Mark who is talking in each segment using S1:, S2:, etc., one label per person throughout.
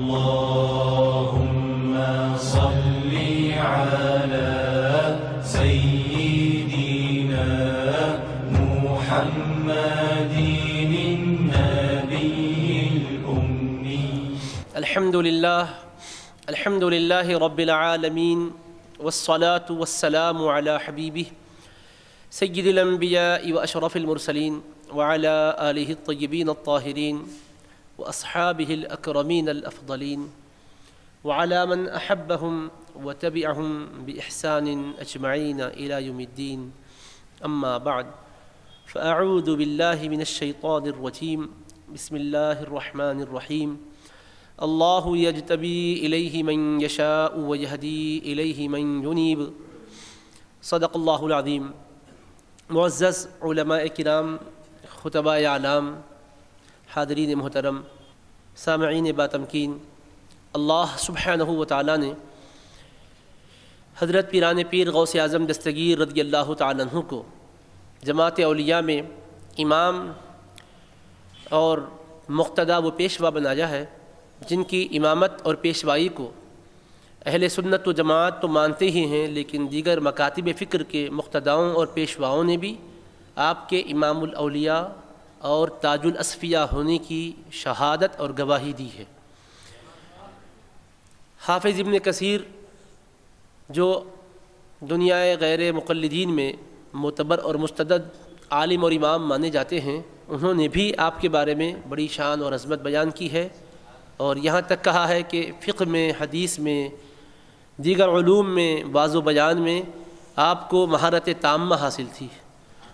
S1: اللهم صل على سيدنا محمد النبي الأمي.
S2: الحمد لله رب العالمين والصلاة والسلام على حبيبه سيد الأنبياء وأشرف المرسلين وعلى آله الطيبين الطاهرين وأصحابه الأكرمين الأفضلين وعلى من أحبهم وتبعهم بإحسان أجمعين إلى يوم الدين. أما بعد فأعوذ بالله من الشيطان الرجيم. بسم الله الرحمن الرحيم. الله يجتبي إليه من يشاء ويهدي إليه من ينيب. صدق الله العظيم. معزز علماء کرام، خطباء اعلام، حاضرین محترم، سامعین باتمکین، اللہ سبحانہ و تعالیٰ نے حضرت پیران پیر غوث اعظم دستگیر رضی اللہ تعالیٰ عنہ کو جماعت اولیاء میں امام اور مقتدا و پیشوا بنایا ہے، جن کی امامت اور پیشوائی کو اہل سنت و جماعت تو مانتے ہی ہیں، لیکن دیگر مکاتب فکر کے مقتداؤں اور پیشواؤں نے بھی آپ کے امام الاولیاء اور تاج الاصفیاء ہونے کی شہادت اور گواہی دی ہے۔ حافظ ابن کثیر جو دنیا غیر مقلدین میں معتبر اور مستند عالم اور امام مانے جاتے ہیں، انہوں نے بھی آپ کے بارے میں بڑی شان اور عظمت بیان کی ہے، اور یہاں تک کہا ہے کہ فقہ میں، حدیث میں، دیگر علوم میں، واضح و بیان میں آپ کو مہارت تامہ حاصل تھی،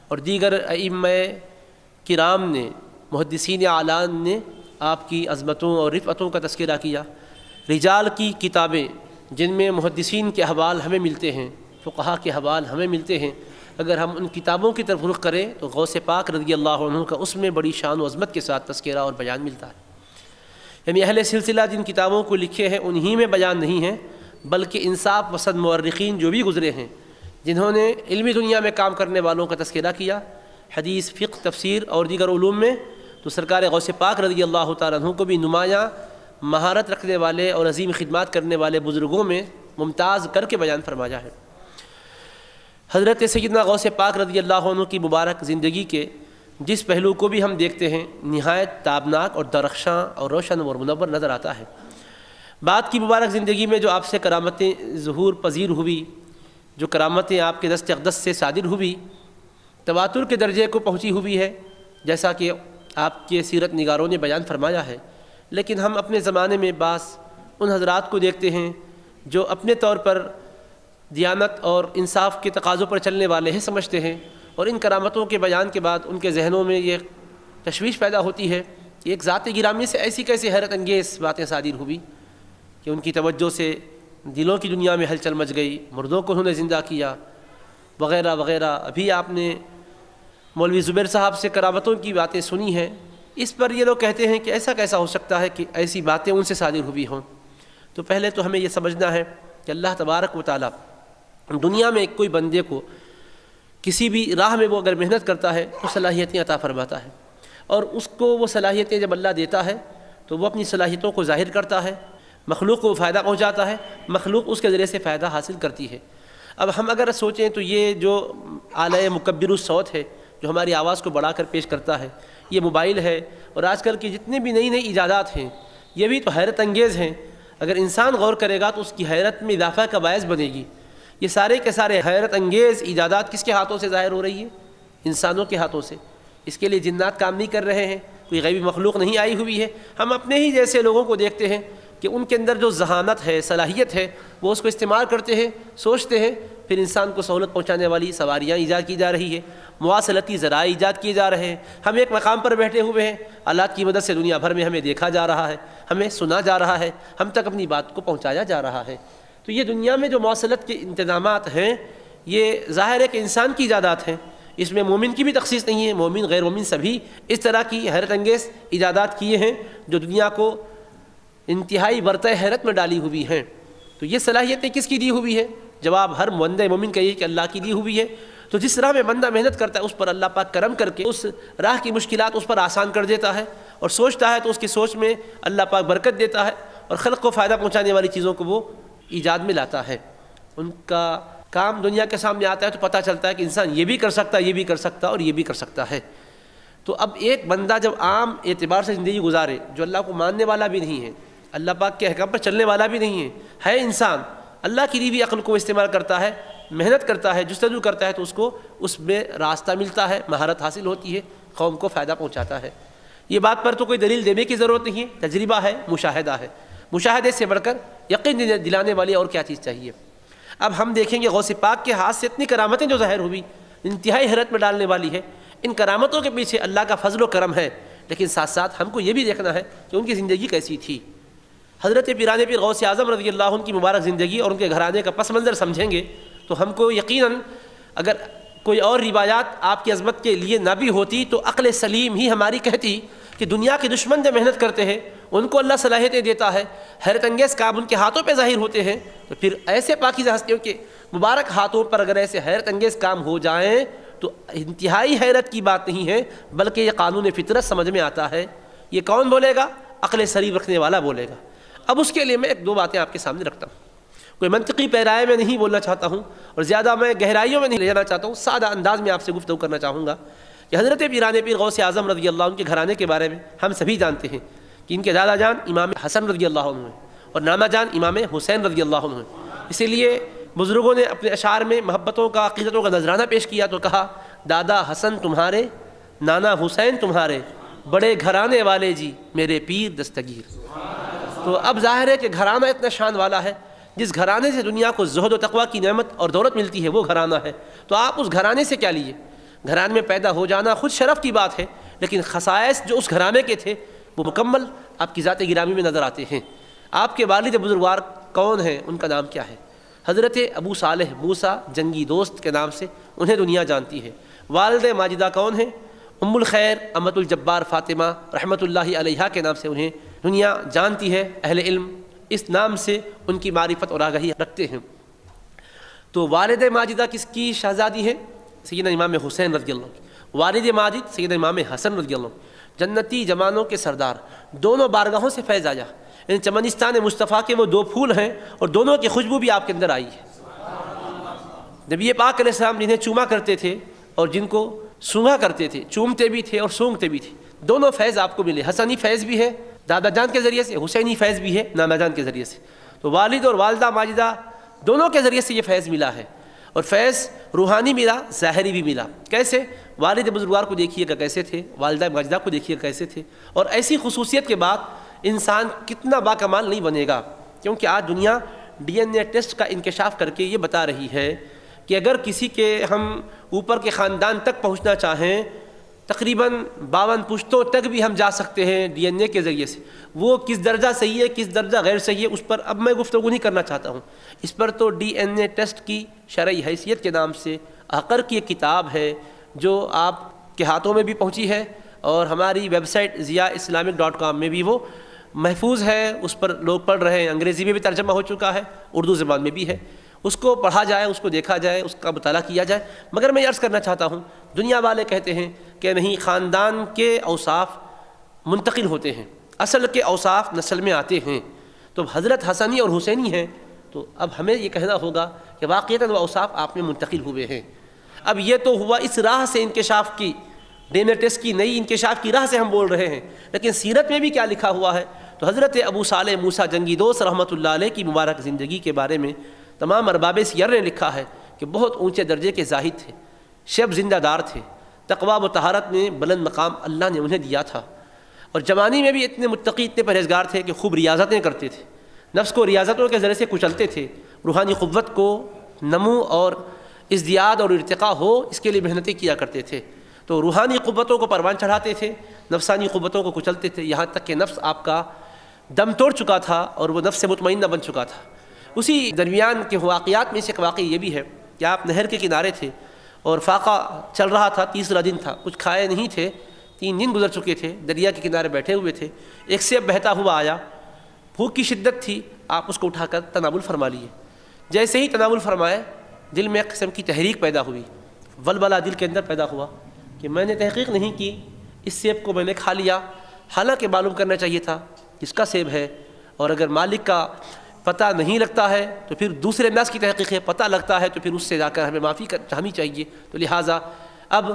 S2: اور دیگر ائمہ کرام نے، محدثین اعلان نے آپ کی عظمتوں اور رفعتوں کا تذکرہ کیا۔ رجال کی کتابیں جن میں محدثین کے احوال ہمیں ملتے ہیں، فقہا کے احوال ہمیں ملتے ہیں، اگر ہم ان کتابوں کی طرف رخ کریں تو غوث پاک رضی اللہ عنہ کا اس میں بڑی شان و عظمت کے ساتھ تذکرہ اور بیان ملتا ہے۔ یعنی اہل سلسلہ جن کتابوں کو لکھے ہیں انہی میں بیان نہیں ہے، بلکہ انصاف پسند مورخین جو بھی گزرے ہیں، جنہوں نے علمی دنیا میں کام کرنے والوں کا تذکرہ کیا، حدیث، فقہ، تفسیر اور دیگر علوم میں، تو سرکار غوث پاک رضی اللہ تعالیٰ عنہ کو بھی نمایاں مہارت رکھنے والے اور عظیم خدمات کرنے والے بزرگوں میں ممتاز کر کے بیان فرمایا ہے۔ حضرت سیدنا غوث پاک رضی اللہ عنہ کی مبارک زندگی کے جس پہلو کو بھی ہم دیکھتے ہیں، نہایت تابناک اور درخشاں اور روشن اور منور نظر آتا ہے۔ بعد کی مبارک زندگی میں جو آپ سے کرامتیں ظہور پذیر ہوئی، جو کرامتیں آپ کے دست اقدس سے صادر ہوئی، تواتر کے درجے کو پہنچی ہوئی ہے، جیسا کہ آپ کے سیرت نگاروں نے بیان فرمایا ہے۔ لیکن ہم اپنے زمانے میں بعض ان حضرات کو دیکھتے ہیں جو اپنے طور پر دیانت اور انصاف کے تقاضوں پر چلنے والے ہیں سمجھتے ہیں، اور ان کرامتوں کے بیان کے بعد ان کے ذہنوں میں یہ تشویش پیدا ہوتی ہے کہ ایک ذات گرامی سے ایسی کیسی حیرت انگیز باتیں صادر ہوئی کہ ان کی توجہ سے دلوں کی دنیا میں ہلچل مچ گئی، مردوں کو انہوں نے زندہ کیا، وغیرہ وغیرہ۔ ابھی آپ نے مولوی زبیر صاحب سے کرامتوں کی باتیں سنی ہیں، اس پر یہ لوگ کہتے ہیں کہ ایسا کیسا ہو سکتا ہے کہ ایسی باتیں ان سے صادر ہوئی ہوں۔ تو پہلے تو ہمیں یہ سمجھنا ہے کہ اللہ تبارک و تعالیٰ دنیا میں کوئی بندے کو کسی بھی راہ میں وہ اگر محنت کرتا ہے تو صلاحیتیں عطا فرماتا ہے، اور اس کو وہ صلاحیتیں جب اللہ دیتا ہے تو وہ اپنی صلاحیتوں کو ظاہر کرتا ہے، مخلوق کو فائدہ پہنچاتا ہے، مخلوق اس کے ذریعے سے فائدہ حاصل کرتی ہے۔ اب ہم اگر سوچیں تو یہ جو آلہ مکبر الصوت ہے، جو ہماری آواز کو بڑھا کر پیش کرتا ہے، یہ موبائل ہے، اور آج کل کی جتنے بھی نئی نئی ایجادات ہیں یہ بھی تو حیرت انگیز ہیں۔ اگر انسان غور کرے گا تو اس کی حیرت میں اضافہ کا باعث بنے گی۔ یہ سارے کے سارے حیرت انگیز ایجادات کس کے ہاتھوں سے ظاہر ہو رہی ہے؟ انسانوں کے ہاتھوں سے۔ اس کے لیے جنات کام نہیں کر رہے ہیں، کوئی غیبی مخلوق نہیں آئی ہوئی ہے۔ ہم اپنے ہی جیسے لوگوں کو دیکھتے ہیں کہ ان کے اندر جو ذہانت ہے، صلاحیت ہے، وہ اس کو استعمال کرتے ہیں، سوچتے ہیں، پھر انسان کو سہولت پہنچانے والی سواریاں ایجاد کی جا رہی ہے، مواصلاتی ذرائع ایجاد کیے جا رہے ہیں۔ ہم ایک مقام پر بیٹھے ہوئے ہیں، آلات کی مدد سے دنیا بھر میں ہمیں دیکھا جا رہا ہے، ہمیں سنا جا رہا ہے، ہم تک اپنی بات کو پہنچایا جا رہا ہے۔ تو یہ دنیا میں جو مواصلت کے انتظامات ہیں، یہ ظاہر ہے کہ انسان کی ایجادات ہیں، اس میں مومن کی بھی تخصیص نہیں ہے۔ مومن غیر مومن سبھی اس طرح کی حیرت انگیز ایجادات کیے ہیں جو دنیا کو انتہائی برتہ حیرت میں ڈالی ہوئی ہیں۔ تو یہ صلاحیتیں کس کی دی ہوئی ہے؟ جواب ہر بندہ مومن کا یہ کہ اللہ کی دی ہوئی ہے۔ تو جس راہ میں بندہ محنت کرتا ہے اس پر اللہ پاک کرم کر کے اس راہ کی مشکلات اس پر آسان کر دیتا ہے، اور سوچتا ہے تو اس کی سوچ میں اللہ پاک برکت دیتا ہے، اور خلق کو فائدہ پہنچانے والی چیزوں کو وہ ایجاد میں لاتا ہے۔ ان کا کام دنیا کے سامنے آتا ہے تو پتہ چلتا ہے کہ انسان یہ بھی کر سکتا ہے، یہ بھی کر سکتا ہے اور یہ بھی کر سکتا ہے۔ تو اب ایک بندہ جب عام اعتبار سے زندگی گزارے، جو اللہ کو ماننے والا بھی نہیں ہے، اللہ پاک کے احکام پر چلنے والا بھی نہیں ہے انسان، اللہ کی دی ہوئی عقل کو استعمال کرتا ہے، محنت کرتا ہے، جستجو کرتا ہے، تو اس کو اس میں راستہ ملتا ہے، مہارت حاصل ہوتی ہے، قوم کو فائدہ پہنچاتا ہے۔ یہ بات پر تو کوئی دلیل دینے کی ضرورت نہیں ہے، تجربہ ہے، مشاہدہ ہے۔ مشاہدے سے بڑھ کر یقین دلانے والی اور کیا چیز چاہیے۔ اب ہم دیکھیں گے غوث پاک کے ہاتھ سے اتنی کرامتیں جو ظاہر ہوئی، انتہائی حیرت میں ڈالنے والی ہے۔ ان کرامتوں کے پیچھے اللہ کا فضل و کرم ہے، لیکن ساتھ ساتھ ہم کو یہ بھی دیکھنا ہے کہ ان کی زندگی کیسی تھی۔ حضرت پیران پیر غوث اعظم رضی اللہ عنہ کی مبارک زندگی اور ان کے گھرانے کا پس منظر سمجھیں گے تو ہم کو یقیناً، اگر کوئی اور روایات آپ کی عظمت کے لیے نہ بھی ہوتی تو عقل سلیم ہی ہماری کہتی کہ دنیا کے دشمن جب محنت کرتے ہیں، ان کو اللہ صلاحیتیں دیتا ہے، حیرت انگیز کام ان کے ہاتھوں پہ ظاہر ہوتے ہیں، تو پھر ایسے پاکیزہ ہستیوں کے مبارک ہاتھوں پر اگر ایسے حیرت انگیز کام ہو جائیں تو انتہائی حیرت کی بات نہیں ہے، بلکہ یہ قانون فطرت سمجھ میں آتا ہے۔ یہ کون بولے گا؟ عقل سلیم رکھنے والا بولے گا۔ اب اس کے لیے میں ایک دو باتیں آپ کے سامنے رکھتا ہوں، کوئی منطقی پیرائے میں نہیں بولنا چاہتا ہوں اور زیادہ میں گہرائیوں میں نہیں لے جانا چاہتا ہوں، سادہ انداز میں آپ سے گفتگو کرنا چاہوں گا کہ حضرت پیران پیر غوث اعظم رضی اللہ عنہ کے گھرانے کے بارے میں ہم سبھی جانتے ہیں کہ ان کے دادا جان امام حسن رضی اللہ عنہ ہیں اور نانا جان امام حسین رضی اللہ عنہ ہیں۔ اسی لیے بزرگوں نے اپنے اشعار میں محبتوں کا، عقیدتوں کا نذرانہ پیش کیا تو کہا، دادا حسن تمہارے، نانا حسین تمہارے، بڑے گھرانے والے جی میرے پیر دستگیر۔ تو اب ظاہر ہے کہ گھرانہ اتنا شان والا ہے، جس گھرانے سے دنیا کو زہد و تقویٰ کی نعمت اور دولت ملتی ہے وہ گھرانہ ہے۔ تو آپ اس گھرانے سے کیا لیے؟ گھرانے میں پیدا ہو جانا خود شرف کی بات ہے، لیکن خصائص جو اس گھرانے کے تھے وہ مکمل آپ کی ذات گرامی میں نظر آتے ہیں۔ آپ کے والد بزرگوار کون ہیں؟ ان کا نام کیا ہے؟ حضرت ابو صالح موسیٰ جنگی دوست کے نام سے انہیں دنیا جانتی ہے۔ والد ماجدہ کون ہیں؟ ام الخیر امت الجبار فاطمہ رحمۃ اللہ علیہا کے نام سے انہیں دنیا جانتی ہے۔ اہل علم اس نام سے ان کی معرفت اور آگاہی رکھتے ہیں۔ تو والد ماجدہ کس کی شہزادی ہے؟ سیدنا امام حسین رضی اللہ عنہ۔ والد ماجد سیدنا امام حسن رضی اللہ عنہ، جنتی جوانوں کے سردار، دونوں بارگاہوں سے فیض آیا۔ یعنی چمنستان مصطفیٰ کے وہ دو پھول ہیں اور دونوں کی خوشبو بھی آپ کے اندر آئی ہے۔ نبی پاک علیہ السلام جنہیں چوما کرتے تھے اور جن کو سونگا کرتے تھے، چومتے بھی تھے اور سونگتے بھی تھے، دونوں فیض آپ کو ملے۔ حسنی فیض بھی ہے دادا جان کے ذریعے سے، حسینی فیض بھی ہے نانا جان کے ذریعے سے۔ تو والد اور والدہ ماجدہ دونوں کے ذریعے سے یہ فیض ملا ہے، اور فیض روحانی ملا، ظاہری بھی ملا۔ کیسے؟ والد بزرگوار کو دیکھیے گا کیسے تھے، والدہ ماجدہ کو دیکھیے گا کیسے تھے، اور ایسی خصوصیت کے بعد انسان کتنا باکمال نہیں بنے گا، کیونکہ آج دنیا ڈی این اے ٹیسٹ کا انکشاف کر کے یہ بتا رہی ہے کہ اگر کسی کے ہم اوپر کے خاندان تک پہنچنا چاہیں، تقریباً 52 پشتوں تک بھی ہم جا سکتے ہیں ڈی این اے کے ذریعے سے۔ وہ کس درجہ صحیح ہے، کس درجہ غیر صحیح ہے، اس پر اب میں گفتگو نہیں کرنا چاہتا ہوں۔ اس پر تو ڈی این اے ٹیسٹ کی شرعی حیثیت کے نام سے عقر کی ایک کتاب ہے جو آپ کے ہاتھوں میں بھی پہنچی ہے، اور ہماری ویب سائٹ ضیاءاسلامک.com میں بھی وہ محفوظ ہے، اس پر لوگ پڑھ رہے ہیں، انگریزی میں بھی ترجمہ ہو چکا ہے، اردو زبان میں بھی ہے۔ اس کو پڑھا جائے، اس کو دیکھا جائے، اس کا مطالعہ کیا جائے۔ مگر میں یہ عرض کرنا چاہتا ہوں، دنیا والے کہتے ہیں کہ نہیں، خاندان کے اوصاف منتقل ہوتے ہیں، اصل کے اوصاف نسل میں آتے ہیں۔ تو حضرت حسنی اور حسینی ہیں، تو اب ہمیں یہ کہنا ہوگا کہ واقعتاً وہ اوصاف آپ میں منتقل ہوئے ہیں۔ اب یہ تو ہوا اس راہ سے انکشاف کی، ڈی این اے ٹیسٹ کی نئی انکشاف کی راہ سے ہم بول رہے ہیں، لیکن سیرت میں بھی کیا لکھا ہوا ہے؟ تو حضرت ابو صالح موسیٰ جنگی دوست رحمۃ اللہ علیہ کی مبارک زندگی کے بارے میں تمام ارباب سیر نے لکھا ہے کہ بہت اونچے درجے کے زاہد تھے، شب زندہ دار تھے، تقویٰ و طہارت میں بلند مقام اللہ نے انہیں دیا تھا، اور جوانی میں بھی اتنے متقی، اتنے پرہیزگار تھے کہ خوب ریاضتیں کرتے تھے، نفس کو ریاضتوں کے ذریعے سے کچلتے تھے، روحانی قوت کو نمو اور ازدیاد اور ارتقاء ہو اس کے لیے محنتیں کیا کرتے تھے۔ تو روحانی قوتوں کو پروان چڑھاتے تھے، نفسانی قوتوں کو کچلتے تھے، یہاں تک کہ نفس آپ کا دم توڑ چکا تھا اور وہ نفس مطمئنہ بن چکا تھا۔ اسی درمیان کے واقعات میں سے ایک واقعہ یہ بھی ہے کہ آپ نہر کے کنارے تھے اور فاقہ چل رہا تھا، تیسرا دن تھا، کچھ کھائے نہیں تھے، 3 دن گزر چکے تھے، دریا کے کنارے بیٹھے ہوئے تھے، ایک سیب بہتا ہوا آیا، بھوک کی شدت تھی، آپ اس کو اٹھا کر تناول فرما لیے۔ جیسے ہی تناول فرمائے، دل میں ایک قسم کی تحریک پیدا ہوئی، ولولہ دل کے اندر پیدا ہوا کہ میں نے تحقیق نہیں کی، اس سیب کو میں نے کھا لیا، حالانکہ معلوم کرنا چاہیے تھا کس کا سیب ہے اور اگر مالک کا پتہ نہیں لگتا ہے تو پھر دوسرے ناس کی تحقیق ہے، پتہ لگتا ہے تو پھر اس سے جا کر ہمیں معافی چاہنی چاہیے۔ تو لہٰذا اب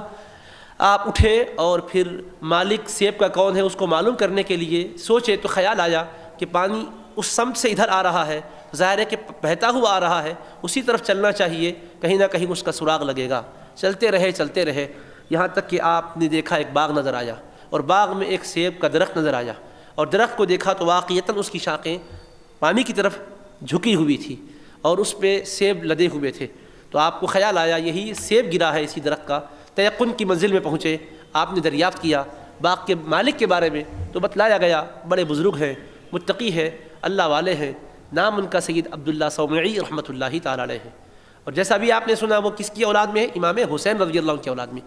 S2: آپ اٹھے اور پھر مالک سیب کا کون ہے اس کو معلوم کرنے کے لیے سوچے، تو خیال آیا کہ پانی اس سمت سے ادھر آ رہا ہے، ظاہر ہے کہ بہتا ہوا آ رہا ہے، اسی طرف چلنا چاہیے، کہیں نہ کہیں اس کا سراغ لگے گا۔ چلتے رہے یہاں تک کہ آپ نے دیکھا ایک باغ نظر آیا، اور باغ میں ایک سیب کا درخت نظر آیا، اور درخت کو دیکھا تو واقعتاً اس کی شاخیں پانی کی طرف جھکی ہوئی تھی اور اس پہ سیب لدے ہوئے تھے۔ تو آپ کو خیال آیا یہی سیب گرا ہے اسی درخت کا۔ تیقن کی منزل میں پہنچے، آپ نے دریافت کیا باغ کے مالک کے بارے میں، تو بتلایا گیا بڑے بزرگ ہیں، متقی ہیں، اللہ والے ہیں، نام ان کا سید عبداللہ صومعی رحمۃ اللہ تعالیٰ علیہ ہے۔ اور جیسا بھی آپ نے سنا وہ کس کی اولاد میں ہے؟ امام حسین رضی اللہ عنہ کی اولاد میں۔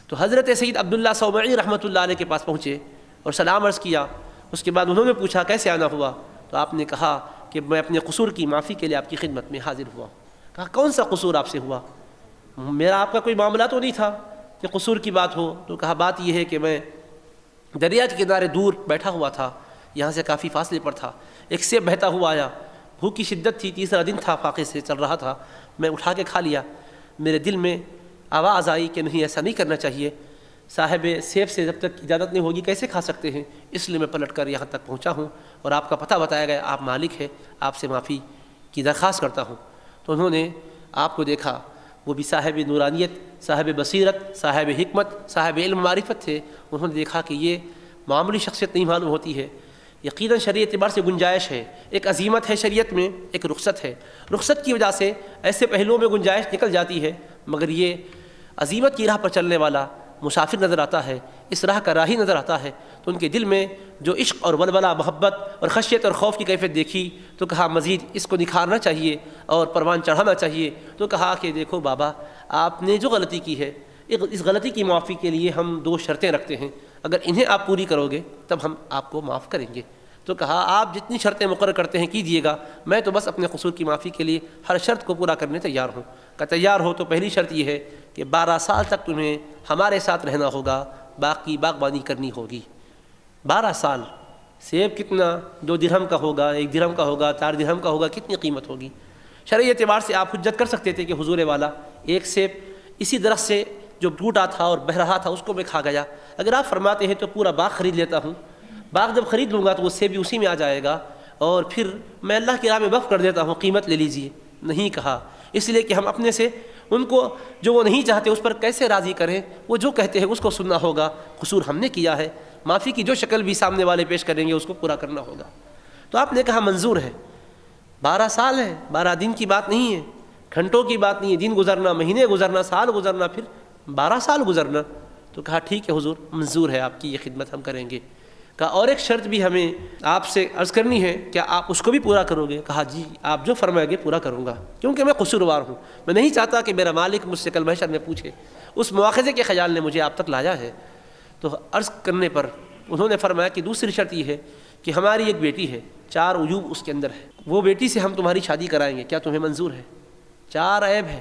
S2: تو حضرت سید عبداللہ صومعی رحمۃ اللہ علیہ کے پاس پہنچے اور سلام عرض کیا۔ اس کے بعد انہوں نے پوچھا کیسے آنا ہوا؟ تو آپ نے کہا کہ میں اپنے قصور کی معافی کے لیے آپ کی خدمت میں حاضر ہوا۔ کہا کون سا قصور آپ سے ہوا؟ میرا آپ کا کوئی معاملہ تو نہیں تھا کہ قصور کی بات ہو؟ تو کہا بات یہ ہے کہ میں دریا کے کنارے دور بیٹھا ہوا تھا، یہاں سے کافی فاصلے پر تھا، ایک سیب بہتا ہوا آیا، بھوک کی شدت تھی، تیسرا دن تھا فاقے سے چل رہا تھا، میں اٹھا کے کھا لیا۔ میرے دل میں آواز آئی کہ نہیں ایسا نہیں کرنا چاہیے، صاحب سیب سے جب تک اجازت نہیں ہوگی کیسے کھا سکتے ہیں، اس لیے میں پلٹ کر یہاں تک پہنچا ہوں اور آپ کا پتہ بتایا گیا، آپ مالک ہیں، آپ سے معافی کی درخواست کرتا ہوں۔ تو انہوں نے آپ کو دیکھا، وہ بھی صاحب نورانیت، صاحب بصیرت، صاحب حکمت، صاحب علم معرفت تھے۔ انہوں نے دیکھا کہ یہ معمولی شخصیت نہیں معلوم ہوتی ہے، یقیناً شریعت اعتبار سے گنجائش ہے، ایک عظیمت ہے شریعت میں، ایک رخصت ہے، رخصت کی وجہ سے ایسے پہلوؤں میں گنجائش نکل جاتی ہے، مگر یہ عظیمت کی راہ پر چلنے والا مسافر نظر آتا ہے، اس راہ کا راہی نظر آتا ہے۔ تو ان کے دل میں جو عشق اور ولولہ، محبت اور خشیت اور خوف کی کیفیت دیکھی تو کہا مزید اس کو نکھارنا چاہیے اور پروان چڑھانا چاہیے۔ تو کہا کہ دیکھو بابا، آپ نے جو غلطی کی ہے، اس غلطی کی معافی کے لیے ہم 2 شرطیں رکھتے ہیں، اگر انہیں آپ پوری کرو گے تب ہم آپ کو معاف کریں گے۔ تو کہا آپ جتنی شرطیں مقرر کرتے ہیں کیجئے گا، میں تو بس اپنے قصور کی معافی کے لیے ہر شرط کو پورا کرنے تیار ہوں۔ کہ تیار ہو تو پہلی شرط یہ ہے کہ 12 سال تک تمہیں ہمارے ساتھ رہنا ہوگا، باقی باغبانی کرنی ہوگی۔ 12 سال، سیب کتنا 2 درہم کا ہوگا، 1 درہم کا ہوگا، 4 درہم کا ہوگا، کتنی قیمت ہوگی؟ شرعی اعتبار سے آپ حجت کر سکتے تھے کہ حضور والا ایک سیب اسی درخت سے جو ٹوٹا تھا اور بہہ رہا تھا اس کو میں کھا گیا، اگر آپ فرماتے ہیں تو پورا باغ خرید لیتا ہوں، باغ جب خرید لوں گا تو وہ سیب بھی اسی میں آ جائے گا، اور پھر میں اللہ کی راہ میں وقف کر دیتا ہوں، قیمت لے لیجئے۔ نہیں کہا، اس لیے کہ ہم اپنے سے ان کو جو وہ نہیں چاہتے اس پر کیسے راضی کریں، وہ جو کہتے ہیں اس کو سننا ہوگا، قصور ہم نے کیا ہے، معافی کی جو شکل بھی سامنے والے پیش کریں گے اس کو پورا کرنا ہوگا۔ تو آپ نے کہا منظور ہے، 12 سال ہے، 12 دن کی بات نہیں ہے، گھنٹوں کی بات نہیں ہے، دن گزرنا، مہینے گزرنا، سال گزرنا، پھر 12 سال گزرنا۔ تو کہا ٹھیک ہے حضور، منظور ہے، آپ کی یہ خدمت ہم کریں گے۔ کہا اور ایک شرط بھی ہمیں آپ سے عرض کرنی ہے، کیا آپ اس کو بھی پورا کرو گے؟ کہا جی، آپ جو فرمائیں گے پورا کروں گا، کیونکہ میں قصوروار ہوں، میں نہیں چاہتا کہ میرا مالک مجھ سے کل محشر میں پوچھے، اس مواخذے کے خیال نے مجھے آپ تک لایا ہے۔ تو عرض کرنے پر انہوں نے فرمایا کہ دوسری شرط یہ ہے کہ ہماری ایک بیٹی ہے، 4 عیوب اس کے اندر ہے، وہ بیٹی سے ہم تمہاری شادی کرائیں گے، کیا تمہیں منظور ہے؟ 4 عیب ہے،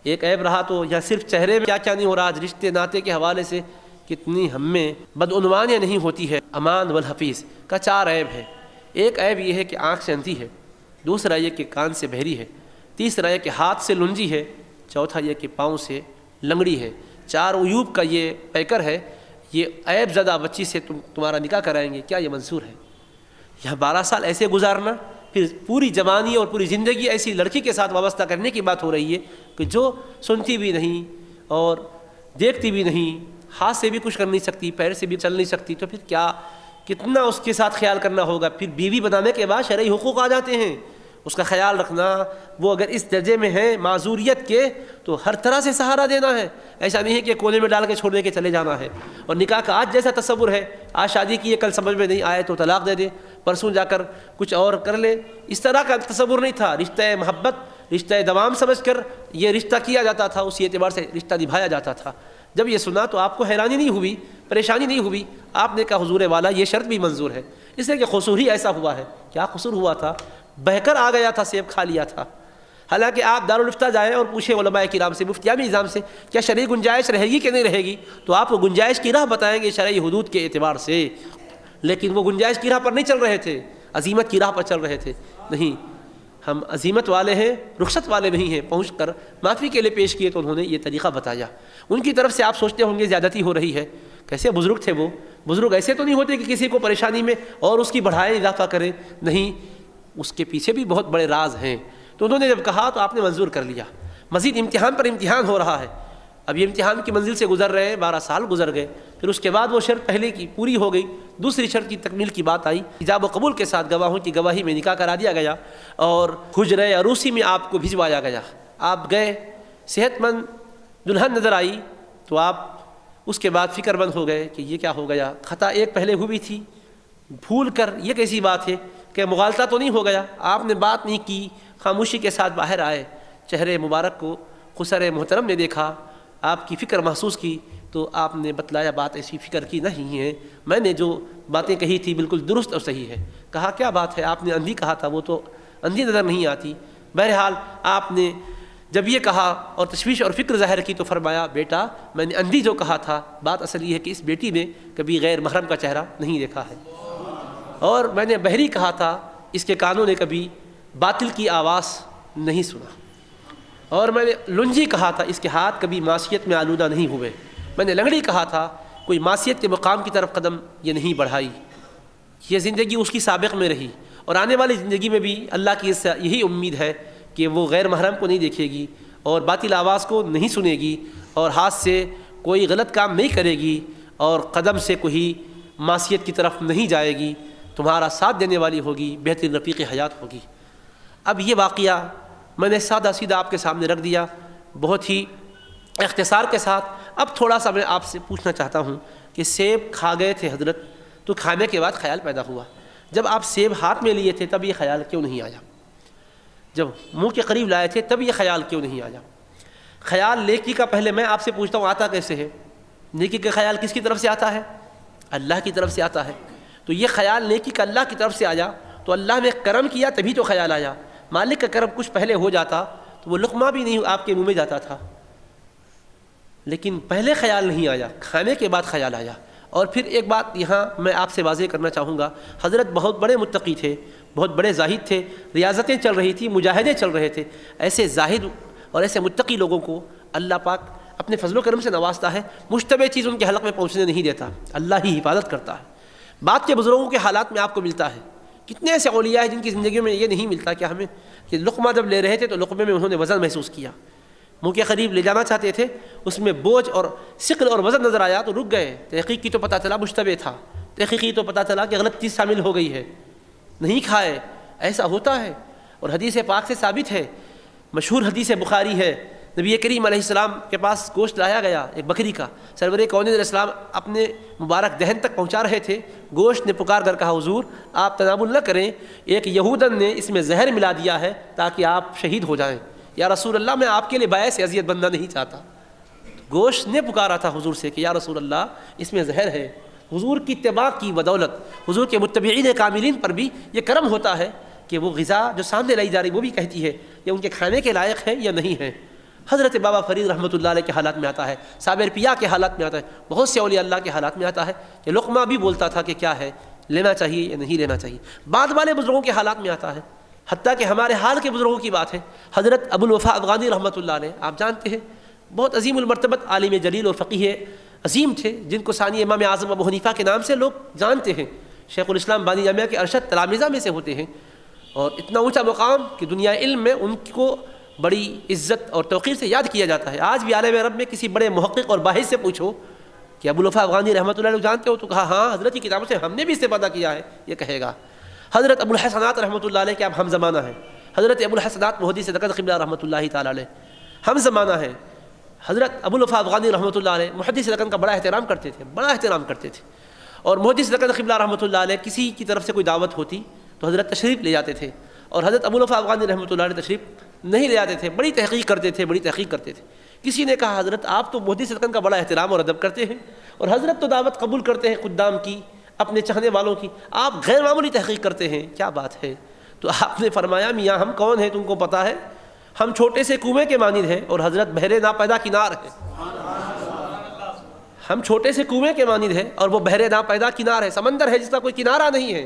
S2: ایک عیب رہا تو یا صرف چہرے میں کیا کیا نہیں ہو رہا، رشتے ناتے کے حوالے سے کتنی ہم میں بدعنوانیاں نہیں ہوتی ہے، امان والحفیظ کا 4 عیب ہے۔ ایک عیب یہ ہے کہ آنکھ سے اندھی ہے، دوسرا یہ کہ کان سے بہری ہے، تیسرا یہ کہ ہاتھ سے لنجی ہے، چوتھا یہ کہ پاؤں سے لنگڑی ہے۔ 4 عیوب کا یہ پیکر ہے، یہ عیب زدہ بچی سے تمہارا نکاح کرائیں گے، کیا یہ منظور ہے؟ یہاں 12 سال ایسے گزارنا، پھر پوری جوانی اور پوری زندگی ایسی لڑکی کے ساتھ وابستہ کرنے کی بات ہو رہی ہے کہ جو سنتی بھی نہیں اور دیکھتی بھی نہیں، ہاتھ سے بھی کچھ کر نہیں سکتی، پیر سے بھی چل نہیں سکتی، تو پھر کیا کتنا اس کے ساتھ خیال کرنا ہوگا۔ پھر بیوی بنانے کے بعد شرعی حقوق آ جاتے ہیں، اس کا خیال رکھنا، وہ اگر اس درجے میں ہے معذوریت کے تو ہر طرح سے سہارا دینا ہے، ایسا نہیں ہے کہ کونے میں ڈال کے چھوڑ دے کے چلے جانا ہے۔ اور نکاح کا آج جیسا تصور ہے، آج شادی کی ہے، کل سمجھ میں نہیں آئے تو طلاق دے دے، پرسوں جا کر کچھ اور کر لے، اس طرح کا تصور نہیں تھا۔ رشتہ محبت، رشتہ دوام سمجھ کر یہ رشتہ کیا جاتا تھا، اسی اعتبار سے رشتہ نبھایا جاتا تھا۔ جب یہ سنا تو آپ کو حیرانی نہیں ہوئی، پریشانی نہیں ہوئی، آپ نے کہا حضور والا یہ شرط بھی منظور ہے، اس لیے کہ قصور ہی ایسا ہوا ہے۔ کیا قصور ہوا تھا؟ بہہ کر آ گیا تھا، سیب کھا لیا تھا۔ حالانکہ آپ دارالفتہ جائیں اور پوچھیں علماء کرام سے، مفتیان نظام سے، کیا شرعی گنجائش رہے گی کہ نہیں رہے گی، تو آپ کو گنجائش کی راہ بتائیں گے شرعی حدود کے اعتبار سے، لیکن وہ گنجائش کی راہ پر نہیں چل رہے تھے۔ عزیمت کی راہ پر چل رہے تھے، نہیں، ہم عزیمت والے ہیں، رخصت والے نہیں ہیں۔ پہنچ کر معافی کے لیے پیش کیے تو انہوں نے یہ طریقہ بتایا۔ ان کی طرف سے آپ سوچتے ہوں گے زیادتی ہو رہی ہے، کیسے بزرگ تھے وہ؟ بزرگ ایسے تو نہیں ہوتے کہ کسی کو پریشانی میں اور اس کی بڑھائیں اضافہ کریں، نہیں، اس کے پیچھے بھی بہت بڑے راز ہیں۔ تو انہوں نے جب کہا تو آپ نے منظور کر لیا۔ مزید امتحان پر امتحان ہو رہا ہے، اب یہ امتحان کی منزل سے گزر رہے ہیں، 12 سال گزر گئے، پھر اس کے بعد وہ شرط پہلے کی پوری ہو گئی، دوسری شرط کی تکمیل کی بات آئی، ایجاب و قبول کے ساتھ گواہوں کی گواہی میں نکاح کرا دیا گیا اور حجرہ عروسی میں آپ کو بھجوایا گیا۔ آپ گئے، صحت مند دلہن نظر آئی تو آپ اس کے بعد فکر مند ہو گئے کہ یہ کیا ہو گیا، خطا ایک پہلے ہوئی تھی، بھول کر یہ کیسی بات ہے کہ مغالطہ تو نہیں ہو گیا؟ آپ نے بات نہیں کی، خاموشی کے ساتھ باہر آئے، چہرے مبارک کو خسر محترم نے دیکھا، آپ کی فکر محسوس کی تو آپ نے بتلایا بات ایسی فکر کی نہیں ہے، میں نے جو باتیں کہی تھی بالکل درست اور صحیح ہے۔ کہا کیا بات ہے؟ آپ نے اندھی کہا تھا، وہ تو اندھی نظر نہیں آتی۔ بہرحال آپ نے جب یہ کہا اور تشویش اور فکر ظاہر کی تو فرمایا بیٹا میں نے اندھی جو کہا تھا، بات اصل یہ ہے کہ اس بیٹی نے کبھی غیر محرم کا چہرہ نہیں دیکھا ہے، اور میں نے بہری کہا تھا اس کے کانوں نے کبھی باطل کی آواز نہیں سنا، اور میں نے لنجی کہا تھا اس کے ہاتھ کبھی معصیت میں آلودہ نہیں ہوئے، میں نے لنگڑی کہا تھا کوئی معصیت کے مقام کی طرف قدم یہ نہیں بڑھائی۔ یہ زندگی اس کی سابق میں رہی اور آنے والی زندگی میں بھی اللہ کی اس سے یہی امید ہے کہ وہ غیر محرم کو نہیں دیکھے گی اور باطل آواز کو نہیں سنے گی اور ہاتھ سے کوئی غلط کام نہیں کرے گی اور قدم سے کوئی معصیت کی طرف نہیں جائے گی، تمہارا ساتھ دینے والی ہوگی، بہترین رفیق حیات ہوگی۔ اب یہ واقعہ میں نے سادہ سیدھا آپ کے سامنے رکھ دیا بہت ہی اختصار کے ساتھ۔ اب تھوڑا سا میں آپ سے پوچھنا چاہتا ہوں کہ سیب کھا گئے تھے حضرت تو کھانے کے بعد خیال پیدا ہوا، جب آپ سیب ہاتھ میں لیے تھے تب یہ خیال کیوں نہیں آیا؟ جب منہ کے قریب لائے تھے تب یہ خیال کیوں نہیں آیا؟ خیال نیکی کا پہلے میں آپ سے پوچھتا ہوں آتا کیسے ہے؟ نیکی کا خیال کس کی طرف سے آتا ہے؟ اللہ کی طرف سے آتا ہے۔ تو یہ خیال نیکی کا اللہ کی طرف سے آیا تو اللہ نے کرم کیا تبھی تو خیال آیا۔ مالک کا کرم کچھ پہلے ہو جاتا تو وہ لقمہ بھی نہیں آپ کے منہ میں جاتا تھا، لیکن پہلے خیال نہیں آیا، کھانے کے بعد خیال آیا۔ اور پھر ایک بات یہاں میں آپ سے واضح کرنا چاہوں گا، حضرت بہت بڑے متقی تھے، بہت بڑے زاہد تھے، ریاضتیں چل رہی تھیں، مجاہدے چل رہے تھے۔ ایسے زاہد اور ایسے متقی لوگوں کو اللہ پاک اپنے فضل و کرم سے نوازتا ہے، مشتبہ چیز ان کے حلق میں پہنچنے نہیں دیتا، اللہ ہی حفاظت کرتا ہے۔ بعد کے بزرگوں کے حالات میں آپ کو ملتا ہے، کتنے ایسے اولیاء ہیں جن کی زندگی میں یہ نہیں ملتا کہ ہمیں کہ لقمہ جب لے رہے تھے تو لقمے میں انہوں نے وزن محسوس کیا، منہ کے قریب لے جانا چاہتے تھے، اس میں بوجھ اور ثقل اور وزن نظر آیا تو رک گئے۔ تحقیق کی تو پتہ چلا مشتبہ تھا، تحقیق کی تو پتہ چلا کہ غلط چیز شامل ہو گئی ہے، نہیں کھائے، ایسا ہوتا ہے۔ اور حدیث پاک سے ثابت ہے، مشہور حدیث بخاری ہے، نبی کریم علیہ السلام کے پاس گوشت لایا گیا ایک بکری کا، سرور کونین علیہ السلام اپنے مبارک دہن تک پہنچا رہے تھے، گوشت نے پکار کر کہا حضور آپ تناول نہ کریں، ایک یہودن نے اس میں زہر ملا دیا ہے تاکہ آپ شہید ہو جائیں۔ یا رسول اللہ میں آپ کے لیے باعث اذیت بننا نہیں چاہتا۔ گوشت نے پکارا تھا حضور سے کہ یا رسول اللہ اس میں زہر ہے۔ حضور کی اتباع کی بدولت حضور کے متبعین کاملین پر بھی یہ کرم ہوتا ہے کہ وہ غذا جو سامنے لائی جا رہی وہ بھی کہتی ہے کہ ان کے کھانے کے لائق ہے یا نہیں ہے۔ حضرت بابا فرید رحمۃ اللہ علیہ کے حالات میں آتا ہے، صابر پیا کے حالات میں آتا ہے، بہت سے اولیاء اللہ کے حالات میں آتا ہے کہ لقمہ بھی بولتا تھا کہ کیا ہے، لینا چاہیے یا نہیں لینا چاہیے۔ بعد والے بزرگوں کے حالات میں آتا ہے، حتیٰ کہ ہمارے حال کے بزرگوں کی بات ہے، حضرت ابو الوفا افغانی رحمۃ اللہ علیہ آپ جانتے ہیں، بہت عظیم المرتبت عالم جلیل اور فقیہ عظیم تھے، جن کو ثانی امام اعظم ابو حنیفہ کے نام سے لوگ جانتے ہیں، شیخ الاسلام بانی جامعہ کے ارشد تلامذہ میں سے ہوتے ہیں، اور اتنا اونچا مقام کہ دنیا علم میں ان کو بڑی عزت اور توقیر سے یاد کیا جاتا ہے۔ آج بھی عالم عرب میں کسی بڑے محقق اور باحث سے پوچھو کہ ابو الوفا افغانی رحمۃ اللہ علیہ جانتے ہو تو کہا ہاں حضرت کی کتابوں سے ہم نے بھی استفادہ کیا ہے، یہ کہے گا۔ حضرت ابو الحسنات رحمۃ اللہ علیہ کے اب ہم زمانہ ہیں، حضرت ابو الحسنات محدث دکن قبلہ رحمۃ اللہ تعالیٰ علیہ ہم زمانہ ہیں۔ حضرت ابو الوفا افغانی رحمۃ اللہ علیہ محدث دکن کا بڑا احترام کرتے تھے، بڑا احترام کرتے تھے، اور محدث دکن قبلہ رحمۃ اللہ علیہ کسی کی طرف سے کوئی دعوت ہوتی تو حضرت تشریف لے جاتے تھے، اور حضرت ابو الوفا افغانی رحمۃ اللہ علیہ تشریف نہیں لے جاتے تھے، بڑی تحقیق کرتے تھے، بڑی تحقیق کرتے تھے۔ کسی نے کہا حضرت آپ تو محدث دکن کا بڑا احترام اور ادب کرتے ہیں، اور حضرت تو دعوت قبول کرتے ہیں خدام کی، اپنے چاہنے والوں کی، آپ غیر معمولی تحقیق کرتے ہیں، کیا بات ہے؟ تو آپ نے فرمایا میاں ہم کون ہیں تم کو پتہ ہے؟ ہم چھوٹے سے کنویں کے مانند ہیں اور حضرت بحر ناپیدا کنار ہے۔ ہم چھوٹے سے کنویں کے مانند ہیں اور وہ بحر ناپیدا کنار ہے، سمندر ہے جس کا کوئی کنارہ نہیں ہے۔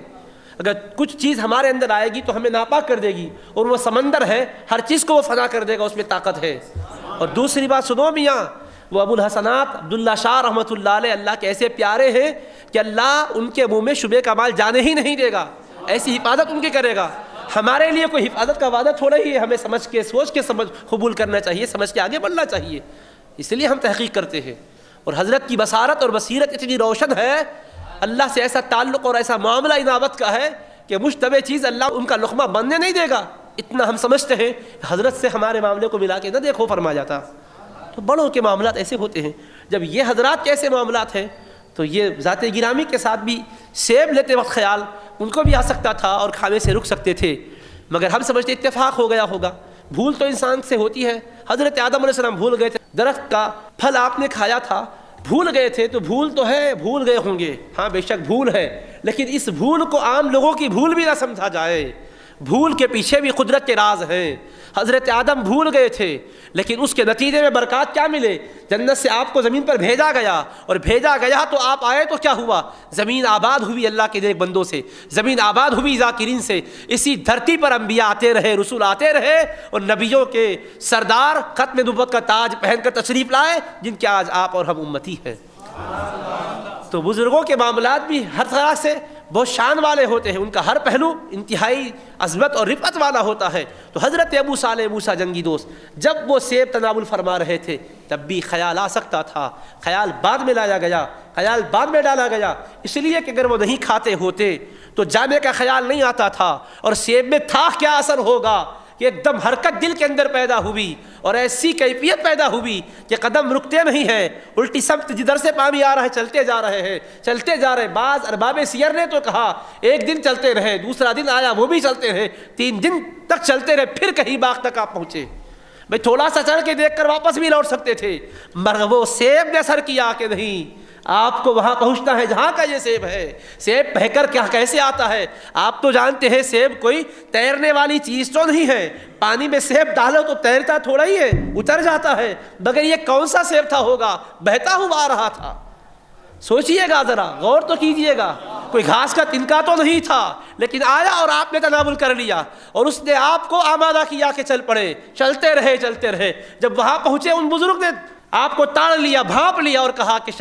S2: اگر کچھ چیز ہمارے اندر آئے گی تو ہمیں ناپاک کر دے گی، اور وہ سمندر ہے، ہر چیز کو وہ فنا کر دے گا، اس میں طاقت ہے۔ اور دوسری بات سنو میاں، وہ ابو الحسنات عبداللہ شاہ رحمۃ اللہ علیہ اللہ کے ایسے پیارے ہیں کہ اللہ ان کے منہ میں شبہ کا مال جانے ہی نہیں دے گا، ایسی حفاظت ان کی کرے گا۔ ہمارے لیے کوئی حفاظت کا وعدہ تھوڑا ہی ہے، ہمیں سمجھ کے سوچ کے قبول کرنا چاہیے، سمجھ کے آگے بڑھنا چاہیے، اس لیے ہم تحقیق کرتے ہیں۔ اور حضرت کی بصارت اور بصیرت اتنی روشن ہے، اللہ سے ایسا تعلق اور ایسا معاملہ انابت کا ہے کہ مشتبہ چیز اللہ ان کا لقمہ بننے نہیں دے گا، اتنا ہم سمجھتے ہیں۔ حضرت سے ہمارے معاملے کو ملا کے نہ دیکھو فرما جاتا۔ تو بڑوں کے معاملات ایسے ہوتے ہیں، جب یہ حضرات کے ایسے معاملات ہیں تو یہ ذات گرامی کے ساتھ بھی سیب لیتے وقت خیال ان کو بھی آ سکتا تھا اور کھانے سے رک سکتے تھے، مگر ہم سمجھتے اتفاق ہو گیا ہوگا۔ بھول تو انسان سے ہوتی ہے، حضرت آدم علیہ السلام بھول گئے تھے، درخت کا پھل آپ نے کھایا تھا، بھول گئے تھے، تو بھول تو ہے، بھول گئے ہوں گے، ہاں بے شک بھول ہے، لیکن اس بھول کو عام لوگوں کی بھول بھی نہ سمجھا جائے، بھول کے پیچھے بھی قدرت کے راز ہیں۔ حضرت آدم بھول گئے تھے، لیکن اس کے نتیجے میں برکات کیا ملے؟ جنت سے آپ کو زمین پر بھیجا گیا، اور بھیجا گیا تو آپ آئے تو کیا ہوا؟ زمین آباد ہوئی اللہ کے نیک بندوں سے، زمین آباد ہوئی ذاکرین سے۔ اسی دھرتی پر انبیاء آتے رہے، رسول آتے رہے، اور نبیوں کے سردار ختم نبوت کا تاج پہن کر تشریف لائے، جن کے آج آپ اور ہم امتی ہیں۔ تو بزرگوں کے معاملات بھی ہر طرح سے بہت شان والے ہوتے ہیں، ان کا ہر پہلو انتہائی عظمت اور رفعت والا ہوتا ہے۔ تو حضرت ابو صالح موسیٰ جنگی دوست جب وہ سیب تناول فرما رہے تھے تب بھی خیال آ سکتا تھا، خیال بعد میں لایا گیا، خیال بعد میں ڈالا گیا، اس لیے کہ اگر وہ نہیں کھاتے ہوتے تو جانے کا خیال نہیں آتا تھا، اور سیب میں تھا کیا اثر ہوگا کہ ایک دم حرکت دل کے اندر پیدا ہوئی، اور ایسی کیفیت پیدا ہوئی کہ قدم رکتے نہیں ہیں، الٹی سمت جدھر سے پانی آ رہا ہے چلتے جا رہے ہیں، چلتے جا رہے۔ بعض ارباب سیر نے تو کہا ایک دن چلتے رہے، دوسرا دن آیا وہ بھی چلتے رہے، 3 دن تک چلتے رہے، پھر کہیں باغ تک آپ پہنچے۔ بھئی تھوڑا سا چل کے دیکھ کر واپس بھی لوٹ سکتے تھے، مگر وہ سیب نے اثر کیا کہ نہیں، آپ کو وہاں پہنچنا ہے جہاں کا یہ سیب ہے۔ سیب بہہ کر کیا کیسے آتا ہے؟ آپ تو جانتے ہیں سیب کوئی تیرنے والی چیز تو نہیں ہے، پانی میں سیب ڈالو تو تیرتا تھوڑا ہی ہے، اتر جاتا ہے، مگر یہ کون سا سیب تھا ہوگا؟ بہتا ہوا آ رہا تھا۔ سوچئے گا ذرا، غور تو کیجئے گا، کوئی گھاس کا تنکا تو نہیں تھا، لیکن آیا اور آپ نے تناول کر لیا، اور اس نے آپ کو آمادہ کیا کہ چل پڑے، چلتے رہے چلتے رہے۔ جب وہاں پہنچے ان بزرگ نے آپ کو تاڑ لیا، بھانپ لیا، اور کہا کہ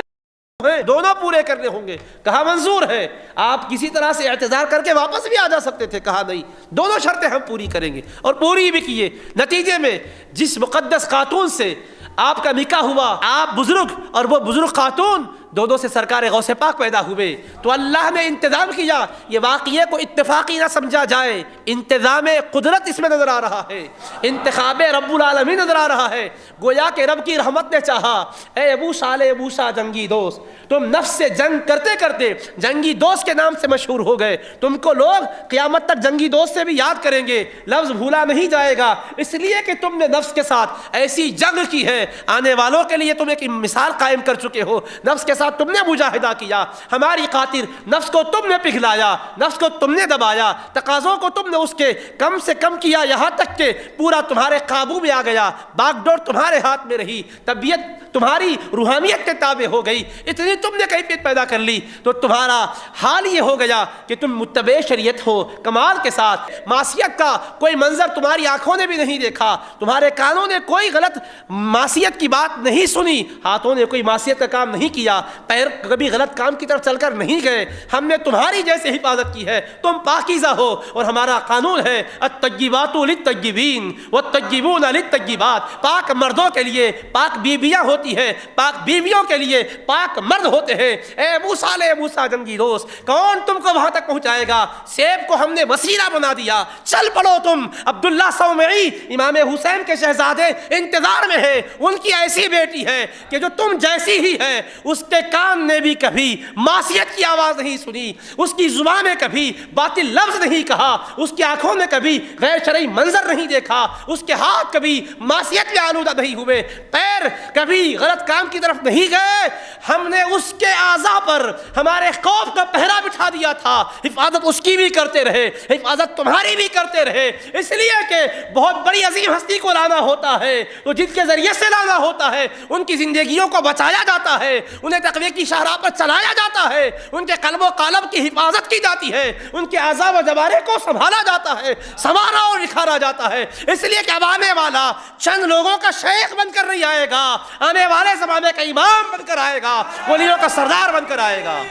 S2: دونوں پورے کرنے ہوں گے۔ کہا منظور ہے، آپ کسی طرح سے اعتذار کر کے واپس بھی آ جا سکتے تھے، کہا نہیں، دونوں شرطیں ہم پوری کریں گے، اور پوری بھی کیے۔ نتیجے میں جس مقدس خاتون سے آپ کا نکاح ہوا، آپ بزرگ اور وہ بزرگ خاتون دونوں سے سرکار غوث پاک پیدا ہوئے، تو اللہ نے انتظام کیا۔ یہ واقعے کو اتفاقی نہ سمجھا جائے، انتظام قدرت اس میں نظر آ رہا ہے، انتخاب رب العالمین نظر آ رہا ہے۔ گویا کہ رب کی رحمت نے چاہا، اے ابو صالح موسیٰ جنگی دوست، تم نفس سے جنگ کرتے کرتے جنگی دوست کے نام سے مشہور ہو گئے، تم کو لوگ قیامت تک جنگی دوست سے بھی یاد کریں گے، لفظ بھولا نہیں جائے گا، اس لیے کہ تم نے نفس کے ساتھ ایسی جنگ کی ہے، آنے والوں کے لیے تم ایک مثال قائم کر چکے ہو۔ نفس کے ساتھ تم نے مجاہدہ کیا، ہماری خاطر نفس کو تم نے پگھلایا، نفس کو تم نے دبایا، تقاضوں کو تم نے اس کے کم سے کم کیا، یہاں تک کہ پورا تمہارے قابو میں آ گیا، باغ ڈور تمہارے ہاتھ میں رہی، طبیعت تمہاری روحانیت کے تابع ہو گئی، اتنی تم نے کیفیت پیدا کر لی، تو تمہارا حال یہ ہو گیا کہ تم متبع شریعت ہو کمال کے ساتھ۔ معصیت کا کوئی منظر تمہاری آنکھوں نے بھی نہیں دیکھا، تمہارے کانوں نے کوئی غلط معصیت کی بات نہیں سنی، ہاتھوں نے کوئی معصیت کا کام نہیں کیا، پیر کبھی غلط کام کی طرف چل کر نہیں گئے۔ ہم نے تمہاری جیسے حفاظت کی ہے، تم پاکیزہ ہو، اور ہمارا قانون ہے الطیبات للطیبین والطیبون للطیبات، پاک مردوں کے لیے پاک بیویاں ہوتی ہیں، پاک بیویوں کے لیے پاک مرد ہوتے ہیں۔ اے ابو صالح موسیٰ جنگی دوست، کون تم کو وہاں تک پہنچائے گا؟ سیب کو ہم نے وسیلہ بنا دیا، چل پڑو تم۔ عبداللہ صومعی امام حسین کے شہزادے انتظار میں ہے، ان کی ایسی بیٹی ہے کہ جو تم جیسی ہی ہے، اس کے کان نے بھی کبھی معصیت کی آواز نہیں سنی، اس کی زبان میں کبھی باطل لفظ نہیں کہا، اس کی آنکھوں نے کبھی غیر شرعی منظر نہیں دیکھا، اس کے ہاتھ کبھی معصیت میں آلودہ نہیں ہوئے، پیر کبھی غلط کام کی طرف نہیں گئے۔ ہم نے اس کے اعضاء پر ہمارے خوف کا پہرا بٹھا دیا تھا، حفاظت اس کی بھی کرتے رہے، حفاظت تمہاری بھی کرتے رہے، اس لیے کہ بہت بڑی عظیم ہستی کو لانا ہوتا ہے تو جن کے ذریعے سے لانا ہوتا ہے ان کی زندگیوں کو بچایا جاتا ہے، انہیں تقوی کی شاہراہ پر چلایا جاتا ہے، ان کے قلب و قالب کی حفاظت کی جاتی ہے، ان کے اعضاء و جوارح کو سنبھالا جاتا ہے، سنوارا اور نکھارا جاتا ہے، اس لیے کہ اب آنے والا چند لوگوں کا شیخ بن کر نہیں آئے گا، آنے والے زمانے کا امام بن کر آئے گا، ولیوں کا سردار بن کر آئے گا۔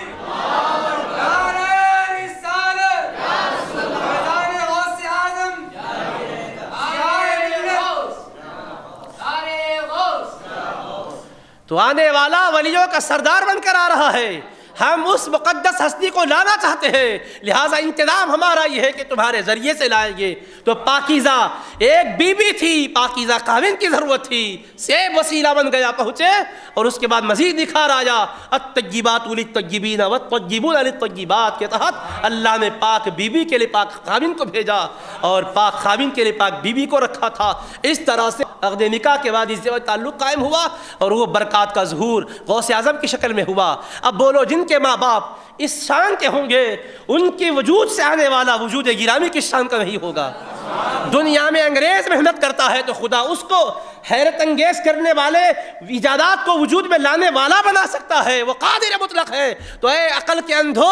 S2: تو آنے والا ولیوں کا سردار بن کر آ رہا ہے، ہم اس مقدس ہستی کو لانا چاہتے ہیں، لہٰذا انتظام ہمارا یہ ہے کہ تمہارے ذریعے سے لائیں گے۔ تو پاکیزہ ایک بی بی تھی، پاکیزہ خاوند کی ضرورت تھی، سیب وسیلہ بن گیا پہنچے، اور اس کے بعد مزید نکھار آیا، الطیبات للطیبین والطیبون للطیبات کے تحت اللہ نے پاک بی بی کے لیے پاک خاوند کو بھیجا اور پاک خاوند کے لیے پاک بی بی کو رکھا تھا۔ اس طرح سے عقد نکاح کے بعد اس سے تعلق قائم ہوا اور وہ برکات کا ظہور غوث اعظم کی شکل میں ہوا۔ اب بولو جن کے ماں باپ اس شان کے ہوں گے ان کے وجود سے آنے والا وجود گرامی کس شان کا نہیں ہوگا؟ دنیا میں انگریز محنت کرتا ہے تو خدا اس کو حیرت انگیز کرنے والے ایجادات کو وجود میں لانے والا بنا سکتا ہے، وہ قادر مطلق ہے۔ تو اے عقل کے اندھو،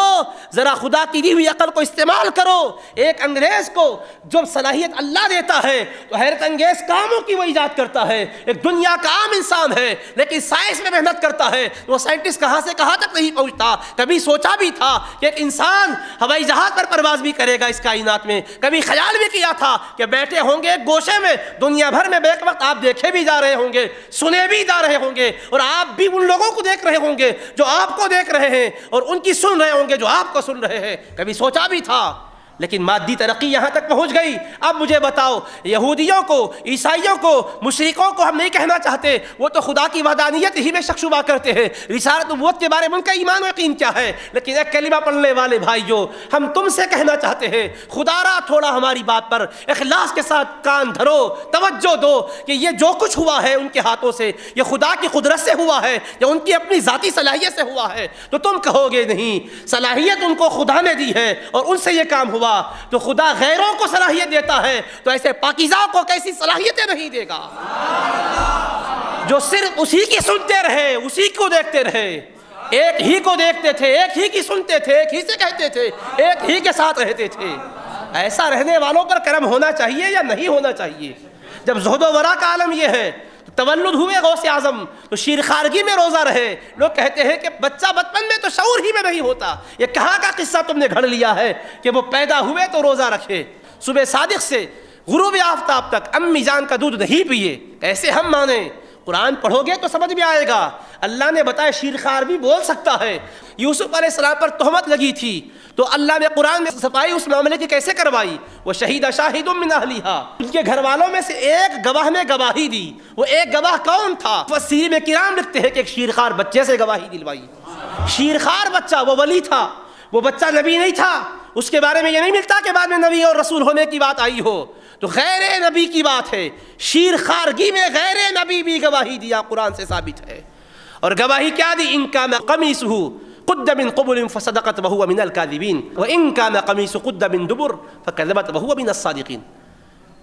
S2: ذرا خدا کی دی ہوئی عقل کو استعمال کرو۔ ایک انگریز کو جو صلاحیت اللہ دیتا ہے تو حیرت انگیز کاموں کی وہ ایجاد کرتا ہے۔ ایک دنیا کا عام انسان ہے لیکن سائنس میں محنت کرتا ہے، وہ سائنٹسٹ کہاں سے کہاں تک نہیں پہنچتا۔ کبھی سوچا بھی تھا کہ ایک انسان ہوائی جہاز پر پرواز بھی کرے گا اس کائنات میں، کبھی خیال بھی کیا تھا کہ بیٹھے ہوں گے ایک گوشے میں، دنیا بھر میں بیک وقت آپ دیکھے بھی جا رہے ہوں گے، سنے بھی جا رہے ہوں گے، اور آپ بھی ان لوگوں کو دیکھ رہے ہوں گے جو آپ کو دیکھ رہے ہیں، اور ان کی سن رہے ہوں گے جو آپ کو سن رہے ہیں۔ کبھی سوچا بھی تھا، لیکن مادی ترقی یہاں تک پہنچ گئی۔ اب مجھے بتاؤ، یہودیوں کو، عیسائیوں کو، مشرکوں کو ہم نہیں کہنا چاہتے، وہ تو خدا کی وحدانیت ہی میں شک شبہ کرتے ہیں، رسالت نبوت کے بارے میں ان کا ایمان و یقین کیا ہے، لیکن ایک کلمہ پڑھنے والے بھائیو، ہم تم سے کہنا چاہتے ہیں، خدا را تھوڑا ہماری بات پر اخلاص کے ساتھ کان دھرو، توجہ دو کہ یہ جو کچھ ہوا ہے ان کے ہاتھوں سے، یہ خدا کی قدرت سے ہوا ہے یا ان کی اپنی ذاتی صلاحیت سے ہوا ہے؟ تو تم کہو گے نہیں، صلاحیت ان کو خدا نے دی ہے اور ان سے یہ کام ہوا۔ تو خدا غیروں کو صلاحیت دیتا ہے تو ایسے پاکیزہ کو کیسی صلاحیتیں نہیں دے گا جو صرف اسی کی سنتے رہے، اسی کو دیکھتے رہے، ایک ہی کو دیکھتے تھے، ایک ہی کی سنتے تھے، ایک ہی سے کہتے تھے، ایک ہی کے ساتھ رہتے تھے۔ ایسا رہنے والوں پر کرم ہونا چاہیے یا نہیں ہونا چاہیے؟ جب زہد و ورع کا عالم یہ ہے، تولد ہوئے غوث اعظم تو شیر خارگی میں روزہ رہے۔ لوگ کہتے ہیں کہ بچہ بچپن میں تو شعور ہی میں نہیں ہوتا، یہ کہاں کا قصہ تم نے گھڑ لیا ہے کہ وہ پیدا ہوئے تو روزہ رکھے، صبح صادق سے غروب آفتاب تک امی جان کا دودھ نہیں پیے؟ کیسے ہم مانیں؟ قرآن پڑھو گے تو سمجھ میں آئے گا۔ اللہ نے بتایا شیر خوار بھی بول سکتا ہے۔ یوسف علیہ السلام پر تہمت لگی تھی تو اللہ نے قرآن میں صفائی اس معاملے کی کیسے کروائی؟ وہ شہید شاہد من اہلیہا، ان کے گھر والوں میں سے ایک گواہ نے گواہی دی۔ وہ ایک گواہ کون تھا؟ مفسرین میں کرام لکھتے ہیں کہ ایک شیر خوار بچے سے گواہی دلوائی۔ شیر خوار بچہ، وہ ولی تھا، وہ بچہ نبی نہیں تھا، اس کے بارے میں یہ نہیں ملتا کہ بعد میں نبی اور رسول ہونے کی بات آئی ہو، تو غیر نبی کی بات ہے۔ شیر خارگی میں غیر نبی بھی گواہی دیا، قرآن سے ثابت ہے۔ اور گواہی کیا دی؟ ان کان قمیصہ قد من قبل فصدقت وهو من الكاذبین وان کان قمیص قد من دبر فكذبت وهو من الصادقین۔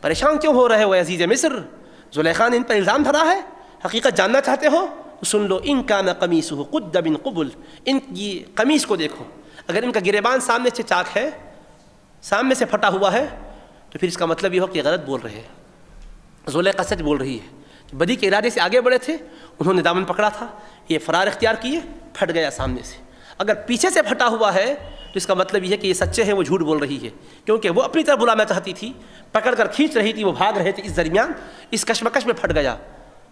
S2: پریشان کیوں ہو رہے ہو عزیز مصر؟ زلیخا نے ان پر الزام دھرا ہے، حقیقت جاننا چاہتے ہو تو سن لو، ان کان قمیصہ قد من قبل، ان کی قمیص کو دیکھو، اگر ان کا گریبان سامنے سے چاک ہے، سامنے سے پھٹا ہوا ہے، تو پھر اس کا مطلب یہ ہو کہ غلط بول رہے ہیں، زلیخا سچ بول رہی ہے، بدی کے ارادے سے آگے بڑھے تھے، انہوں نے دامن پکڑا تھا، یہ فرار اختیار کیے، پھٹ گیا سامنے سے۔ اگر پیچھے سے پھٹا ہوا ہے تو اس کا مطلب یہ ہے کہ یہ سچے ہیں، وہ جھوٹ بول رہی ہے، کیونکہ وہ اپنی طرف بلانا چاہتی تھی، پکڑ کر کھینچ رہی تھی، وہ بھاگ رہے تھے، اس درمیان اس کشمکش میں پھٹ گیا۔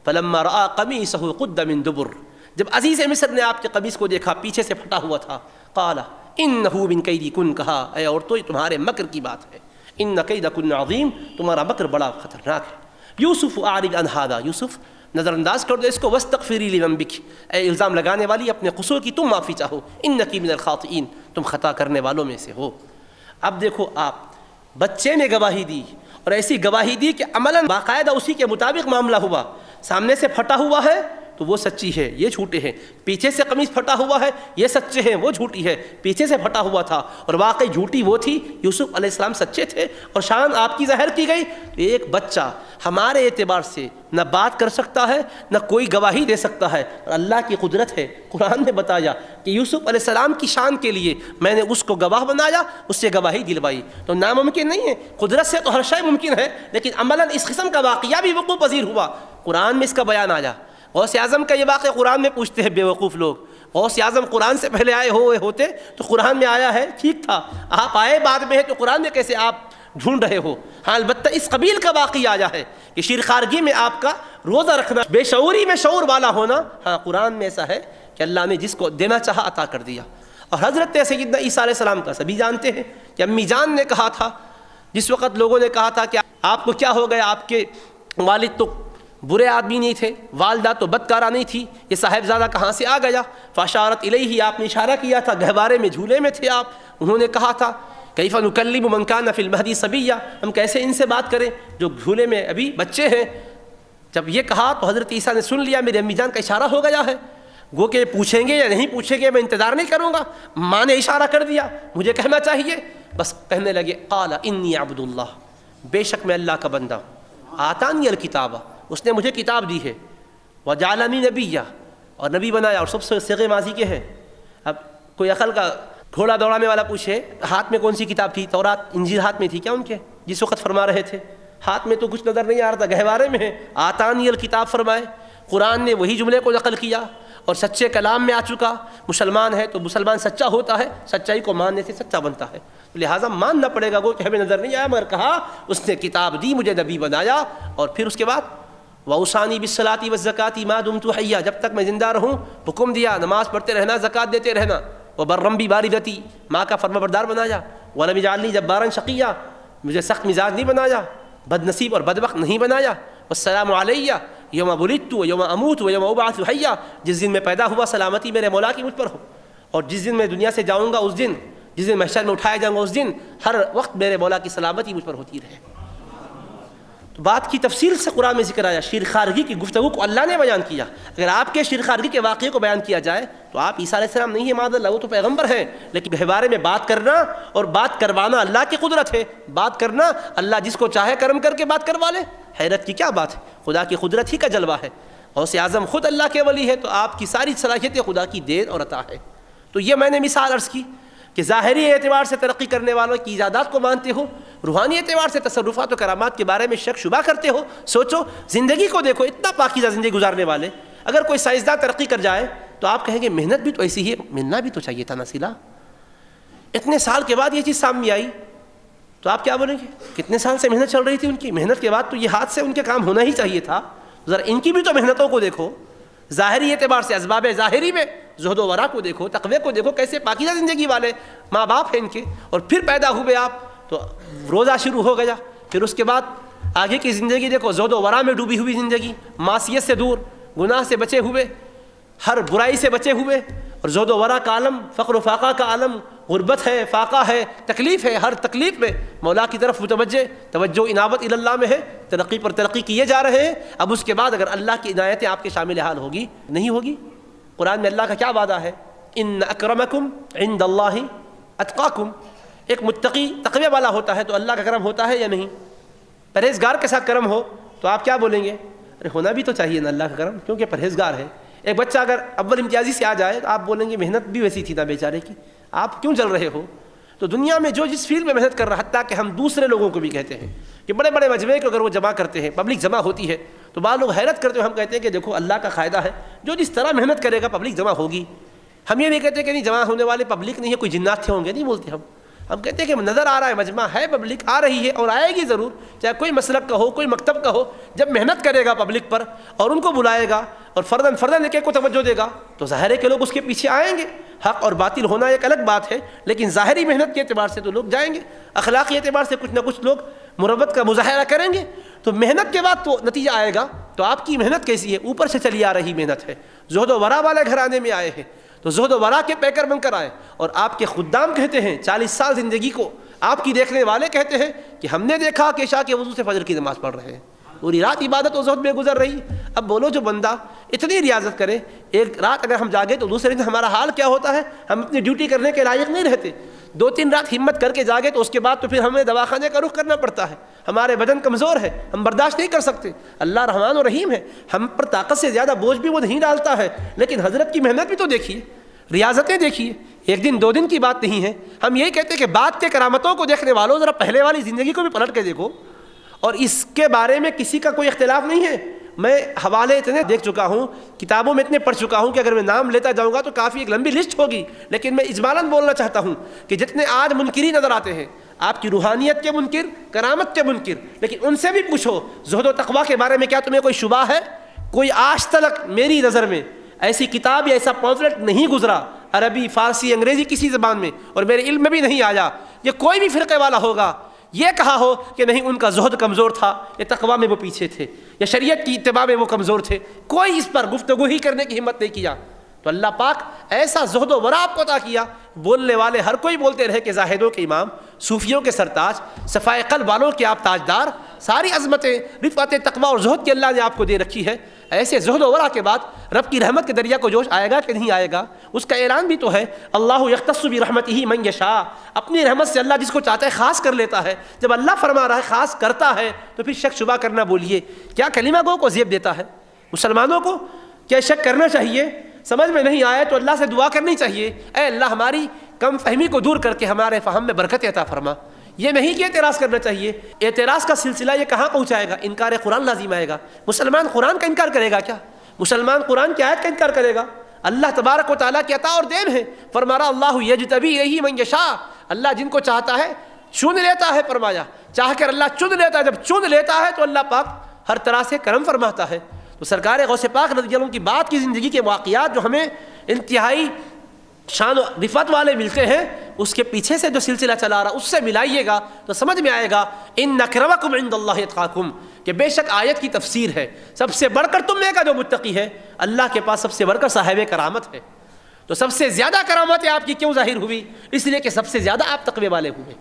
S2: فلما رأى قمیصہ قد من دبر، جب عزیز مصر نے آپ کے قمیص کو دیکھا پیچھے سے پھٹا ہوا تھا، قال انہ من کیدکن، کہا اے عورتوں یہ تمہارے مکر کی بات ہے، ان کیدکن عظیم، تمہارا مکر بڑا خطرناک ہے۔ یوسف اعرض عن ھذا، یوسف نظر انداز کر دو اس کو، واستغفری لذنبک، اے الزام لگانے والی اپنے قصور کی تم معافی چاہو، انکی من الخاطئین، تم خطا کرنے والوں میں سے ہو۔ اب دیکھو، آپ بچے نے گواہی دی اور ایسی گواہی دی کہ عملاً باقاعدہ اسی کے مطابق معاملہ ہوا، سامنے سے پھٹا ہوا ہے تو تو وہ سچی ہے، یہ جھوٹے ہیں، پیچھے سے قمیص پھٹا ہوا ہے یہ سچے ہیں، وہ جھوٹی ہے، پیچھے سے پھٹا ہوا تھا اور واقعی جھوٹی وہ تھی، یوسف علیہ السلام سچے تھے اور شان آپ کی ظاہر کی گئی۔ تو ایک بچہ ہمارے اعتبار سے نہ بات کر سکتا ہے نہ کوئی گواہی دے سکتا ہے، اور اللہ کی قدرت ہے، قرآن نے بتایا کہ یوسف علیہ السلام کی شان کے لیے میں نے اس کو گواہ بنایا، اس سے گواہی دلوائی۔ تو ناممکن نہیں ہے، قدرت سے تو ہر شے ممکن ہے، لیکن عملاً اس قسم کا واقعہ بھی وقوع پذیر ہوا، قرآن میں اس کا بیان آیا۔ غوث اعظم کا یہ واقعہ قرآن میں پوچھتے ہیں بے وقوف لوگ، غوث اعظم قرآن سے پہلے آئے ہوتے تو قرآن میں آیا ہے، ٹھیک تھا، آپ آئے بعد میں ہے تو قرآن میں کیسے آپ ڈھونڈ رہے ہو؟ ہاں البتہ اس قبیل کا واقعہ آیا ہے کہ شیرخوارگی میں آپ کا روزہ رکھنا، بے شعوری میں شعور والا ہونا، ہاں قرآن میں ایسا ہے کہ اللہ نے جس کو دینا چاہا عطا کر دیا۔ اور حضرت سیدنا عیسیٰ علیہ السلام کا سبھی جانتے ہیں کہ امی جان نے کہا تھا، جس وقت لوگوں نے کہا تھا کہ آپ کو کیا ہو گیا، آپ کے والد تو برے آدمی نہیں تھے، والدہ تو بدکارہ نہیں تھی، یہ صاحبزادہ کہاں سے آ گیا؟ فاشارت الیہ، آپ نے اشارہ کیا تھا، گہوارے میں جھولے میں تھے آپ، انہوں نے کہا تھا کیف نکلم من کان فی المہدی صبیا، ہم کیسے ان سے بات کریں جو جھولے میں ابھی بچے ہیں۔ جب یہ کہا تو حضرت عیسیٰ نے سن لیا، میرے امی جان کا اشارہ ہو گیا ہے، گو کہ پوچھیں گے یا نہیں پوچھیں گے میں انتظار نہیں کروں گا، ماں نے اشارہ کر دیا، مجھے کہنا چاہیے، بس کہنے لگے قال انی عبد اللہ، بے شک میں اللہ کا بندہ ہوں، آتانی الکتاب، اس نے مجھے کتاب دی ہے، وجعلنی نبیا، اور نبی بنایا، اور سب سے صیغے ماضی کے ہیں۔ اب کوئی عقل کا گھوڑا دوڑانے والا پوچھے ہاتھ میں کون سی کتاب تھی؟ تورات انجیل ہاتھ میں تھی کیا ان کے جس وقت فرما رہے تھے؟ ہاتھ میں تو کچھ نظر نہیں آ رہا تھا، گہوارے میں ہے، آتانی الکتاب فرمائے، قرآن نے وہی جملے کو نقل کیا اور سچے کلام میں آ چکا۔ مسلمان ہے تو مسلمان سچا ہوتا ہے، سچائی کو ماننے سے سچا بنتا ہے، لہٰذا ماننا پڑے گا، وہ کہ ہمیں نظر نہیں آیا مگر کہا اس نے کتاب دی، مجھے نبی بنایا، اور پھر اس کے بعد وَأَوْصَانِي بِالصَّلَاةِ وَالزَّكَاةِ مَا دُمْتُ حَيًّا، جب تک میں زندہ رہوں حکم دیا نماز پڑھتے رہنا، زکوٰۃ دیتے رہنا، وَبَرًّا بِوَالِدَتِي، ماں کا فرما بردار بنایا، وَلَمْ يَجْعَلْنِي جَبَّارًا شَقِيًّا، مجھے سخت مزاج نہیں بنایا، بد نصیب اور بدبخت نہیں بنایا، وَالسَّلَامُ عَلَيَّ یوم ولدت و یوم اموت و یوم ابعث حیا، جس دن میں پیدا ہوا سلامتی میرے مولا کی مجھ پر ہو، اور جس دن میں دنیا سے جاؤں گا اس دن، جس دن محشر میں اٹھایا جاؤں گا اس دن، ہر وقت میرے مولا کی سلامتی مجھ پر ہوتی رہے۔ تو بات کی تفصیل سے قرآن میں ذکر آیا، شیرخوارگی کی گفتگو کو اللہ نے بیان کیا۔ اگر آپ کے شیرخوارگی کے واقعے کو بیان کیا جائے تو آپ عیسیٰ علیہ السلام نہیں ہے معاذ اللہ، وہ تو پیغمبر ہیں، لیکن گہوارے میں بات کرنا اور بات کروانا اللہ کی قدرت ہے، بات کرنا اللہ جس کو چاہے کرم کر کے بات کروا لے، حیرت کی کیا بات ہے، خدا کی قدرت ہی کا جلوہ ہے۔ غوث اعظم خود اللہ کے ولی ہے تو آپ کی ساری صلاحیتیں خدا کی دین اور عطا ہے۔ تو یہ میں نے مثال عرض کی کہ ظاہری اعتبار سے ترقی کرنے والوں کی ایجادات کو مانتے ہو، روحانی اعتبار سے تصرفات و کرامات کے بارے میں شک شبہ کرتے ہو۔ سوچو زندگی کو دیکھو، اتنا پاکیزہ زندگی گزارنے والے، اگر کوئی سائنسداں ترقی کر جائے تو آپ کہیں گے محنت بھی تو ایسی ہے، ملنا بھی تو چاہیے تھا نصیلا، اتنے سال کے بعد یہ چیز سامنے آئی، تو آپ کیا بولیں گے؟ کتنے سال سے محنت چل رہی تھی ان کی، محنت کے بعد تو یہ ہاتھ سے ان کے کام ہونا ہی چاہیے تھا، ذرا ان کی بھی تو محنتوں کو دیکھو، ظاہری اعتبار سے اسباب ظاہری میں زہد و ورع کو دیکھو، تقوی کو دیکھو، کیسے پاکیزہ زندگی والے ماں باپ ہیں ان کے، اور پھر پیدا ہوئے آپ تو روزہ شروع ہو گیا، پھر اس کے بعد آگے کی زندگی دیکھو، زہد و ورع میں ڈوبی ہوئی زندگی، معصیت سے دور، گناہ سے بچے ہوئے، ہر برائی سے بچے ہوئے، اور زہد و ورع کا عالم، فقر و فاقہ کا عالم، غربت ہے، فاقہ ہے، تکلیف ہے، ہر تکلیف میں مولا کی طرف متوجہ، توجہ عنابت اللہ میں ہے، ترقی پر ترقی کیے جا رہے ہیں۔ اب اس کے بعد اگر اللہ کی عنایتیں آپ کے شامل حال ہوگی نہیں ہوگی؟ قرآن میں اللہ کا کیا وعدہ ہے؟ ان اکرمکم عند اللہ اتقاکم، ایک متقی تقوی والا ہوتا ہے تو اللہ کا کرم ہوتا ہے یا نہیں؟ پرہیزگار کے ساتھ کرم ہو تو آپ کیا بولیں گے؟ ارے ہونا بھی تو چاہیے نا اللہ کا کرم، کیونکہ پرہیزگار ہے۔ ایک بچہ اگر اول امتیازی سے آ جائے تو آپ بولیں گے محنت بھی ویسی تھی نا بیچارے کی، آپ کیوں چل رہے ہو؟ تو دنیا میں جو جس فیلڈ میں محنت کر رہا، حتیٰ کہ ہم دوسرے لوگوں کو بھی کہتے ہیں کہ بڑے بڑے مجمعے کو اگر وہ جمع کرتے ہیں، پبلک جمع ہوتی ہے تو بعض لوگ حیرت کرتے ہیں، ہم کہتے ہیں کہ دیکھو اللہ کا قاعدہ ہے جو جس طرح محنت کرے گا پبلک جمع ہوگی۔ ہم یہ نہیں کہتے کہ نہیں جمع ہونے والے پبلک نہیں ہے، کوئی جنات تھے ہوں گے، نہیں بولتے ہم کہتے ہیں کہ نظر آ رہا ہے مجمع ہے، پبلک آ رہی ہے اور آئے گی ضرور، چاہے کوئی مسلک کا ہو، کوئی مکتب کا ہو، جب محنت کرے گا پبلک پر اور ان کو بلائے گا اور فرداً ایک ایک کو توجہ دے گا تو ظاہر ہے کہ لوگ اس کے پیچھے آئیں گے۔ حق اور باطل ہونا ایک الگ بات ہے، لیکن ظاہری محنت کے اعتبار سے تو لوگ جائیں گے، اخلاقی اعتبار سے کچھ نہ کچھ لوگ مربت کا مظاہرہ کریں گے، تو محنت کے بعد تو نتیجہ آئے گا۔ تو آپ کی محنت کیسی ہے؟ اوپر سے چلی آ رہی محنت ہے، زہد و ورع والے گھرانے میں آئے ہیں تو زہد و ورع کے پیکر بن کر آئے، اور آپ کے خدام کہتے ہیں 40 سال زندگی کو آپ کی دیکھنے والے کہتے ہیں کہ ہم نے دیکھا کہ عشاء کے وضو سے فجر کی نماز پڑھ رہے ہیں، پوری رات عبادت و زہد میں گزر رہی. اب بولو جو بندہ اتنی ریاضت کرے، ایک رات اگر ہم جاگے تو دوسرے دن ہمارا حال کیا ہوتا ہے؟ ہم اپنی ڈیوٹی کرنے کے لائق نہیں رہتے. 2-3 رات ہمت کر کے جاگے تو اس کے بعد تو پھر ہمیں دواخانے کا رخ کرنا پڑتا ہے. ہمارے بدن کمزور ہے، ہم برداشت نہیں کر سکتے. اللہ رحمان و رحیم ہے، ہم پر طاقت سے زیادہ بوجھ بھی وہ نہیں ڈالتا ہے. لیکن حضرت کی محنت بھی تو دیکھیے، ریاضتیں دیکھیے. 1 دن 2 دن کی بات نہیں ہے. ہم یہی کہتے ہیں کہ بعد کے کرامتوں کو دیکھنے والوں ذرا پہلے والی زندگی کو بھی پلٹ کے دیکھو. اور اس کے بارے میں کسی کا کوئی اختلاف نہیں ہے. میں حوالے اتنے دیکھ چکا ہوں، کتابوں میں اتنے پڑھ چکا ہوں کہ اگر میں نام لیتا جاؤں گا تو کافی ایک لمبی لسٹ ہوگی. لیکن میں اجمالاً بولنا چاہتا ہوں کہ جتنے آج منکری نظر آتے ہیں، آپ کی روحانیت کے منکر، کرامت کے منکر، لیکن ان سے بھی پوچھو زہد و تقویٰ کے بارے میں کیا تمہیں کوئی شبہ ہے؟ کوئی آج تک میری نظر میں ایسی کتاب یا ایسا پامفلٹ نہیں گزرا عربی، فارسی، انگریزی کسی زبان میں، اور میرے علم میں بھی نہیں آیا یہ کوئی بھی فرقے والا ہوگا یہ کہا ہو کہ نہیں ان کا زہد کمزور تھا، یہ تقویٰ میں وہ پیچھے تھے، یا شریعت کی اتباع میں وہ کمزور تھے. کوئی اس پر گفتگو ہی کرنے کی ہمت نہیں کیا. تو اللہ پاک ایسا زہد و ورع آپ کو عطا کیا. بولنے والے ہر کوئی بولتے رہے کہ زاہدوں کے امام، صوفیوں کے سرتاج، صفائے قلب والوں کے آپ تاجدار. ساری عظمتیں، رفعت، تقویٰ اور زہد کی اللہ نے آپ کو دے رکھی ہے. ایسے زہد و ورع کے بعد رب کی رحمت کے دریا کو جوش آئے گا کہ نہیں آئے گا؟ اس کا اعلان بھی تو ہے، اللہ یختص برحمتہ من یشاء. اپنی رحمت سے اللہ جس کو چاہتا ہے خاص کر لیتا ہے. جب اللہ فرما رہا ہے خاص کرتا ہے تو پھر شک شبہ کرنا بولیے کیا کلمہ گو کو زیب دیتا ہے؟ مسلمانوں کو کیا شک کرنا چاہیے؟ سمجھ میں نہیں آئے تو اللہ سے دعا کرنی چاہیے، اے اللہ ہماری کم فہمی کو دور کر کے ہمارے فہم میں برکت عطا فرما. یہ نہیں کہ اعتراض کرنا چاہیے. اعتراض کا سلسلہ یہ کہاں پہنچائے گا؟ انکار قرآن لازم آئے گا. مسلمان قرآن کا انکار کرے گا کیا؟ مسلمان قرآن کی آیت کا انکار کرے گا؟ اللہ تبارک و تعالیٰ کی عطا اور دین ہے. فرما رہا اللہ یجتبی الیہ من یشاء، اللہ جن کو چاہتا ہے چن لیتا ہے. فرمایا چاہ کر اللہ چن لیتا ہے. جب چن لیتا ہے تو اللہ پاک ہر طرح سے کرم فرماتا ہے. تو سرکار غوث پاک رضی اللہ عنہ کی بات کی زندگی کے واقعات جو ہمیں انتہائی شان و رفعت والے ملتے ہیں، اس کے پیچھے سے جو سلسلہ چلا رہا اس سے ملائیے گا تو سمجھ میں آئے گا ان اکرمکم عند اللہ اتقاکم، کہ بے شک آیت کی تفسیر ہے سب سے بڑھ کر تم میں کا جو متقی ہے اللہ کے پاس سب سے بڑھ کر صاحب کرامت ہے. تو سب سے زیادہ کرامت آپ کی کیوں ظاہر ہوئی؟ اس لیے کہ سب سے زیادہ آپ تقوی والے ہوئے.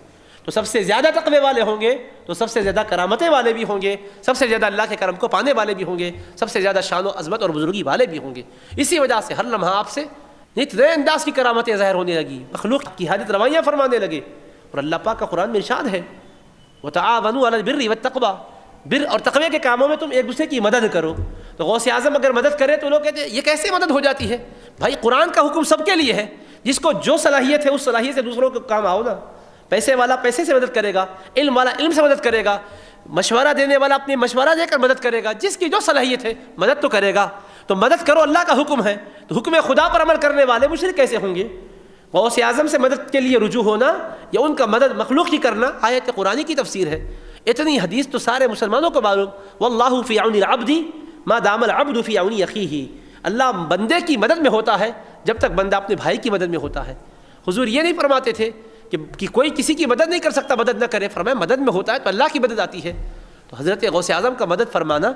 S2: تو سب سے زیادہ تقوی والے ہوں گے تو سب سے زیادہ کرامتیں والے بھی ہوں گے، سب سے زیادہ اللہ کے کرم کو پانے والے بھی ہوں گے، سب سے زیادہ شان و عظمت اور بزرگی والے بھی ہوں گے. اسی وجہ سے ہر لمحہ آپ سے نت نئے انداز کی کرامتیں ظاہر ہونے لگی، مخلوق کی حاجت روائیاں فرمانے لگے. اور اللہ پاک کا قرآن میں ارشاد ہے وَتَعَاوَنُوا عَلَى الْبِرِّ وَالتَّقْوَىٰ، بر اور تقوی کے کاموں میں تم ایک دوسرے کی مدد کرو. تو غوث اعظم اگر مدد کرے تو لوگ کہتے ہیں یہ کیسے مدد ہو جاتی ہے؟ بھائی قرآن کا حکم سب کے لیے ہے، جس کو جو صلاحیت ہے اس صلاحیت سے دوسروں کو کام آؤ نا. پیسے والا پیسے سے مدد کرے گا، علم والا علم سے مدد کرے گا، مشورہ دینے والا اپنی مشورہ دے کر مدد کرے گا. جس کی جو صلاحیت ہے مدد تو کرے گا. تو مدد کرو، اللہ کا حکم ہے. تو حکم خدا پر عمل کرنے والے مشرک کیسے ہوں گے؟ غوث اعظم سے مدد کے لیے رجوع ہونا یا ان کا مدد مخلوق کی کرنا آیت قرآنی کی تفسیر ہے. اتنی حدیث تو سارے مسلمانوں کو معلوم، واللہ فی عون العبد ما دام العبد فی عون اخیہ. اللہ بندے کی مدد میں ہوتا ہے جب تک بندہ اپنے بھائی کی مدد میں ہوتا ہے. حضور یہ نہیں فرماتے تھے کہ کوئی کسی کی مدد نہیں کر سکتا، مدد نہ کرے. فرمایا مدد میں ہوتا ہے تو اللہ کی مدد آتی ہے. تو حضرت غوث اعظم کا مدد فرمانا،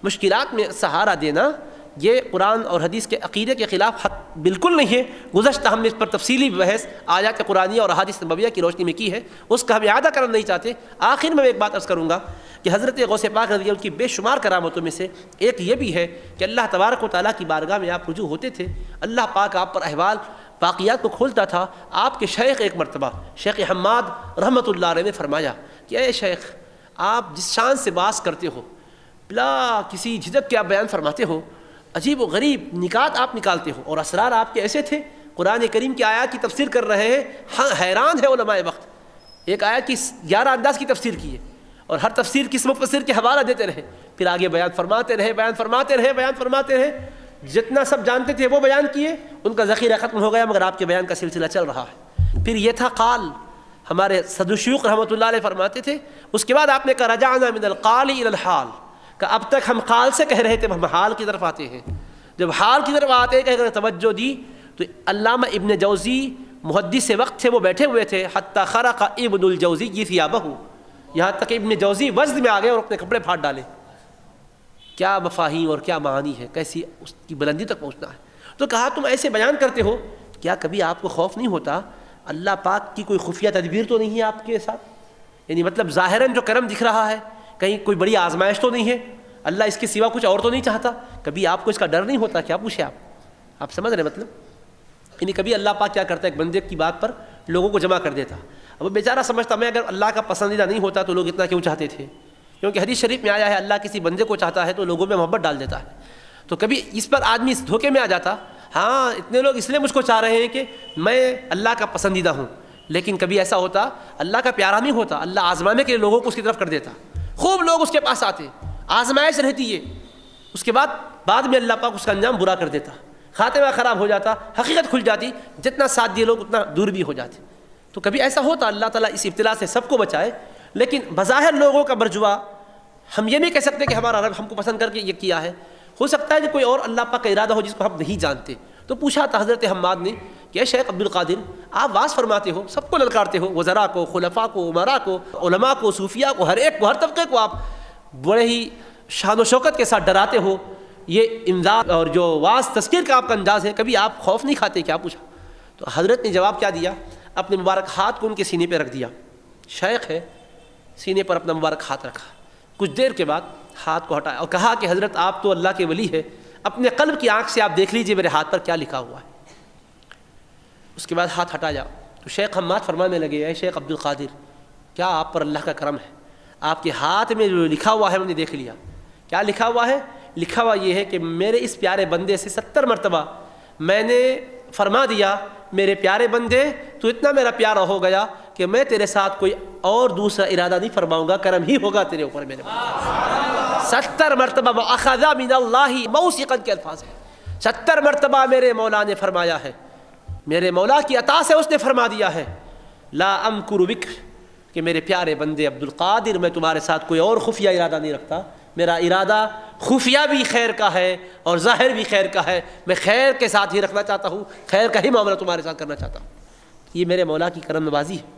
S2: مشکلات میں سہارا دینا، یہ قرآن اور حدیث کے عقیدے کے خلاف حق بالکل نہیں ہے. گزشتہ ہم نے اس پر تفصیلی بحث آیات قرآنیہ اور احادیث نبویہ کی روشنی میں کی ہے، اس کا ہم اعادہ کرنا نہیں چاہتے. آخر میں ایک بات عرض کروں گا کہ حضرت غوث پاک رضی اللہ عنہ کی بے شمار کرامتوں میں سے ایک یہ بھی ہے کہ اللہ تبارک و تعالیٰ کی بارگاہ میں آپ رجوع ہوتے تھے. اللہ پاک آپ پر احوال باقیات کو کھولتا تھا. آپ کے شیخ ایک مرتبہ شیخ حماد رحمۃ اللہ علیہ نے فرمایا کہ اے شیخ، آپ جس شان سے باز کرتے ہو، بلا کسی جھجک کے آپ بیان فرماتے ہو، عجیب و غریب نکات آپ نکالتے ہو، اور اسرار آپ کے ایسے تھے. قرآن کریم کی آیات کی تفسیر کر رہے ہیں، حیران ہے علماء وقت. ایک آیت کی 11 انداز کی تفسیر کی ہے اور ہر تفسیر کس مفسر کے حوالہ دیتے رہے، پھر آگے بیان فرماتے رہے. جتنا سب جانتے تھے وہ بیان کیے، ان کا ذخیرہ ختم ہو گیا، مگر آپ کے بیان کا سلسلہ چل رہا ہے. پھر یہ تھا قال، ہمارے صدوشیوخ رحمۃ اللہ علیہ فرماتے تھے. اس کے بعد آپ نے کہا رجعنا من القال الى الحال، کہ اب تک ہم قال سے کہہ رہے تھے، ہم حال کی طرف آتے ہیں. جب حال کی طرف آتے کہ اگر توجہ دی تو علامہ ابن جوزی محدث وقت تھے، وہ بیٹھے ہوئے تھے. حتی خرق ابن الجوزی ثیابہ، یہاں تک ابن جوزی وزن میں آ گئے اور اپنے کپڑے پھاڑ ڈالے. کیا مفاہیم اور کیا معانی ہے، کیسی اس کی بلندی تک پہنچنا ہے. تو کہا تم ایسے بیان کرتے ہو، کیا کبھی آپ کو خوف نہیں ہوتا اللہ پاک کی کوئی خفیہ تدبیر تو نہیں ہے آپ کے ساتھ؟ یعنی مطلب ظاہراً جو کرم دکھ رہا ہے کہیں کوئی بڑی آزمائش تو نہیں ہے، اللہ اس کے سوا کچھ اور تو نہیں چاہتا؟ کبھی آپ کو اس کا ڈر نہیں ہوتا؟ کیا پوچھے آپ سمجھ رہے مطلب؟ یعنی کبھی اللہ پاک کیا کرتا ہے، ایک بندے کی بات پر لوگوں کو جمع کر دیتا. اب وہ بیچارہ سمجھتا میں اگر اللہ کا پسندیدہ نہیں ہوتا تو لوگ اتنا کیوں چاہتے تھے؟ کیونکہ حدیث شریف میں آیا ہے اللہ کسی بندے کو چاہتا ہے تو لوگوں میں محبت ڈال دیتا ہے. تو کبھی اس پر آدمی اس دھوکے میں آ جاتا، ہاں اتنے لوگ اس لیے مجھ کو چاہ رہے ہیں کہ میں اللہ کا پسندیدہ ہوں. لیکن کبھی ایسا ہوتا اللہ کا پیارا نہیں ہوتا، اللہ آزمانے کے لیے لوگوں کو اس کی طرف کر دیتا. خوب لوگ اس کے پاس آتے، آزمائش رہتی ہے، اس کے بعد میں اللہ پاک اس کا انجام برا کر دیتا، خاتمہ خراب ہو جاتا، حقیقت کھل جاتی، جتنا ساتھ دیے لوگ اتنا دور بھی ہو جاتے. تو کبھی ایسا ہوتا، اللہ تعالیٰ اس ابتلا سے سب کو بچائے. لیکن بظاہر لوگوں کا برجوا، ہم یہ نہیں کہہ سکتے کہ ہمارا رب ہم کو پسند کر کے یہ کیا ہے. ہو سکتا ہے کہ کوئی اور اللہ پاک کا ارادہ ہو جس کو ہم نہیں جانتے. تو پوچھا تھا حضرت حماد نے کہ اے شیخ عبد القادر، آپ واز فرماتے ہو، سب کو للکارتے ہو، وزراء کو، خلفاء کو، امراء کو، علماء کو، صوفیاء کو، ہر ایک کو، ہر طبقے کو آپ بڑے ہی شان و شوکت کے ساتھ ڈراتے ہو. یہ امداد اور جو واز تذکیر کا آپ کا انداز ہے، کبھی آپ خوف نہیں کھاتے؟ کیا پوچھا. تو حضرت نے جواب کیا دیا؟ اپنے مبارک ہاتھ کو ان کے سینے پہ رکھ دیا. شیخ ہے، سینے پر اپنا مبارک ہاتھ رکھا. کچھ دیر کے بعد ہاتھ کو ہٹایا اور کہا کہ حضرت آپ تو اللہ کے ولی ہے، اپنے قلب کی آنکھ سے آپ دیکھ لیجئے میرے ہاتھ پر کیا لکھا ہوا ہے. اس کے بعد ہاتھ ہٹایا تو شیخ حماد فرمانے لگے اے شیخ عبد القادر، کیا آپ پر اللہ کا کرم ہے، آپ کے ہاتھ میں جو لکھا ہوا ہے میں نے دیکھ لیا. کیا لکھا ہوا ہے؟ لکھا ہوا یہ ہے کہ میرے اس پیارے بندے سے 70 مرتبہ میں نے فرما دیا میرے پیارے بندے تو اتنا میرا پیارا ہو گیا کہ میں تیرے ساتھ کوئی اور دوسرا ارادہ نہیں فرماؤں گا، کرم ہی ہوگا تیرے اوپر میرے بندے. 70 مرتبہ وَأَخَذَ مِنَ اللَّهِ مَوْثِقًا کے الفاظ ہیں. 70 مرتبہ میرے مولا نے فرمایا ہے، میرے مولا کی عطا سے اس نے فرما دیا ہے لا امکر بک، کہ میرے پیارے بندے عبد القادر میں تمہارے ساتھ کوئی اور خفیہ ارادہ نہیں رکھتا. میرا ارادہ خفیہ بھی خیر کا ہے اور ظاہر بھی خیر کا ہے. میں خیر کے ساتھ ہی رکھنا چاہتا ہوں، خیر کا ہی معاملہ تمہارے ساتھ کرنا چاہتا ہوں. یہ میرے مولا کی کرم نوازی ہے.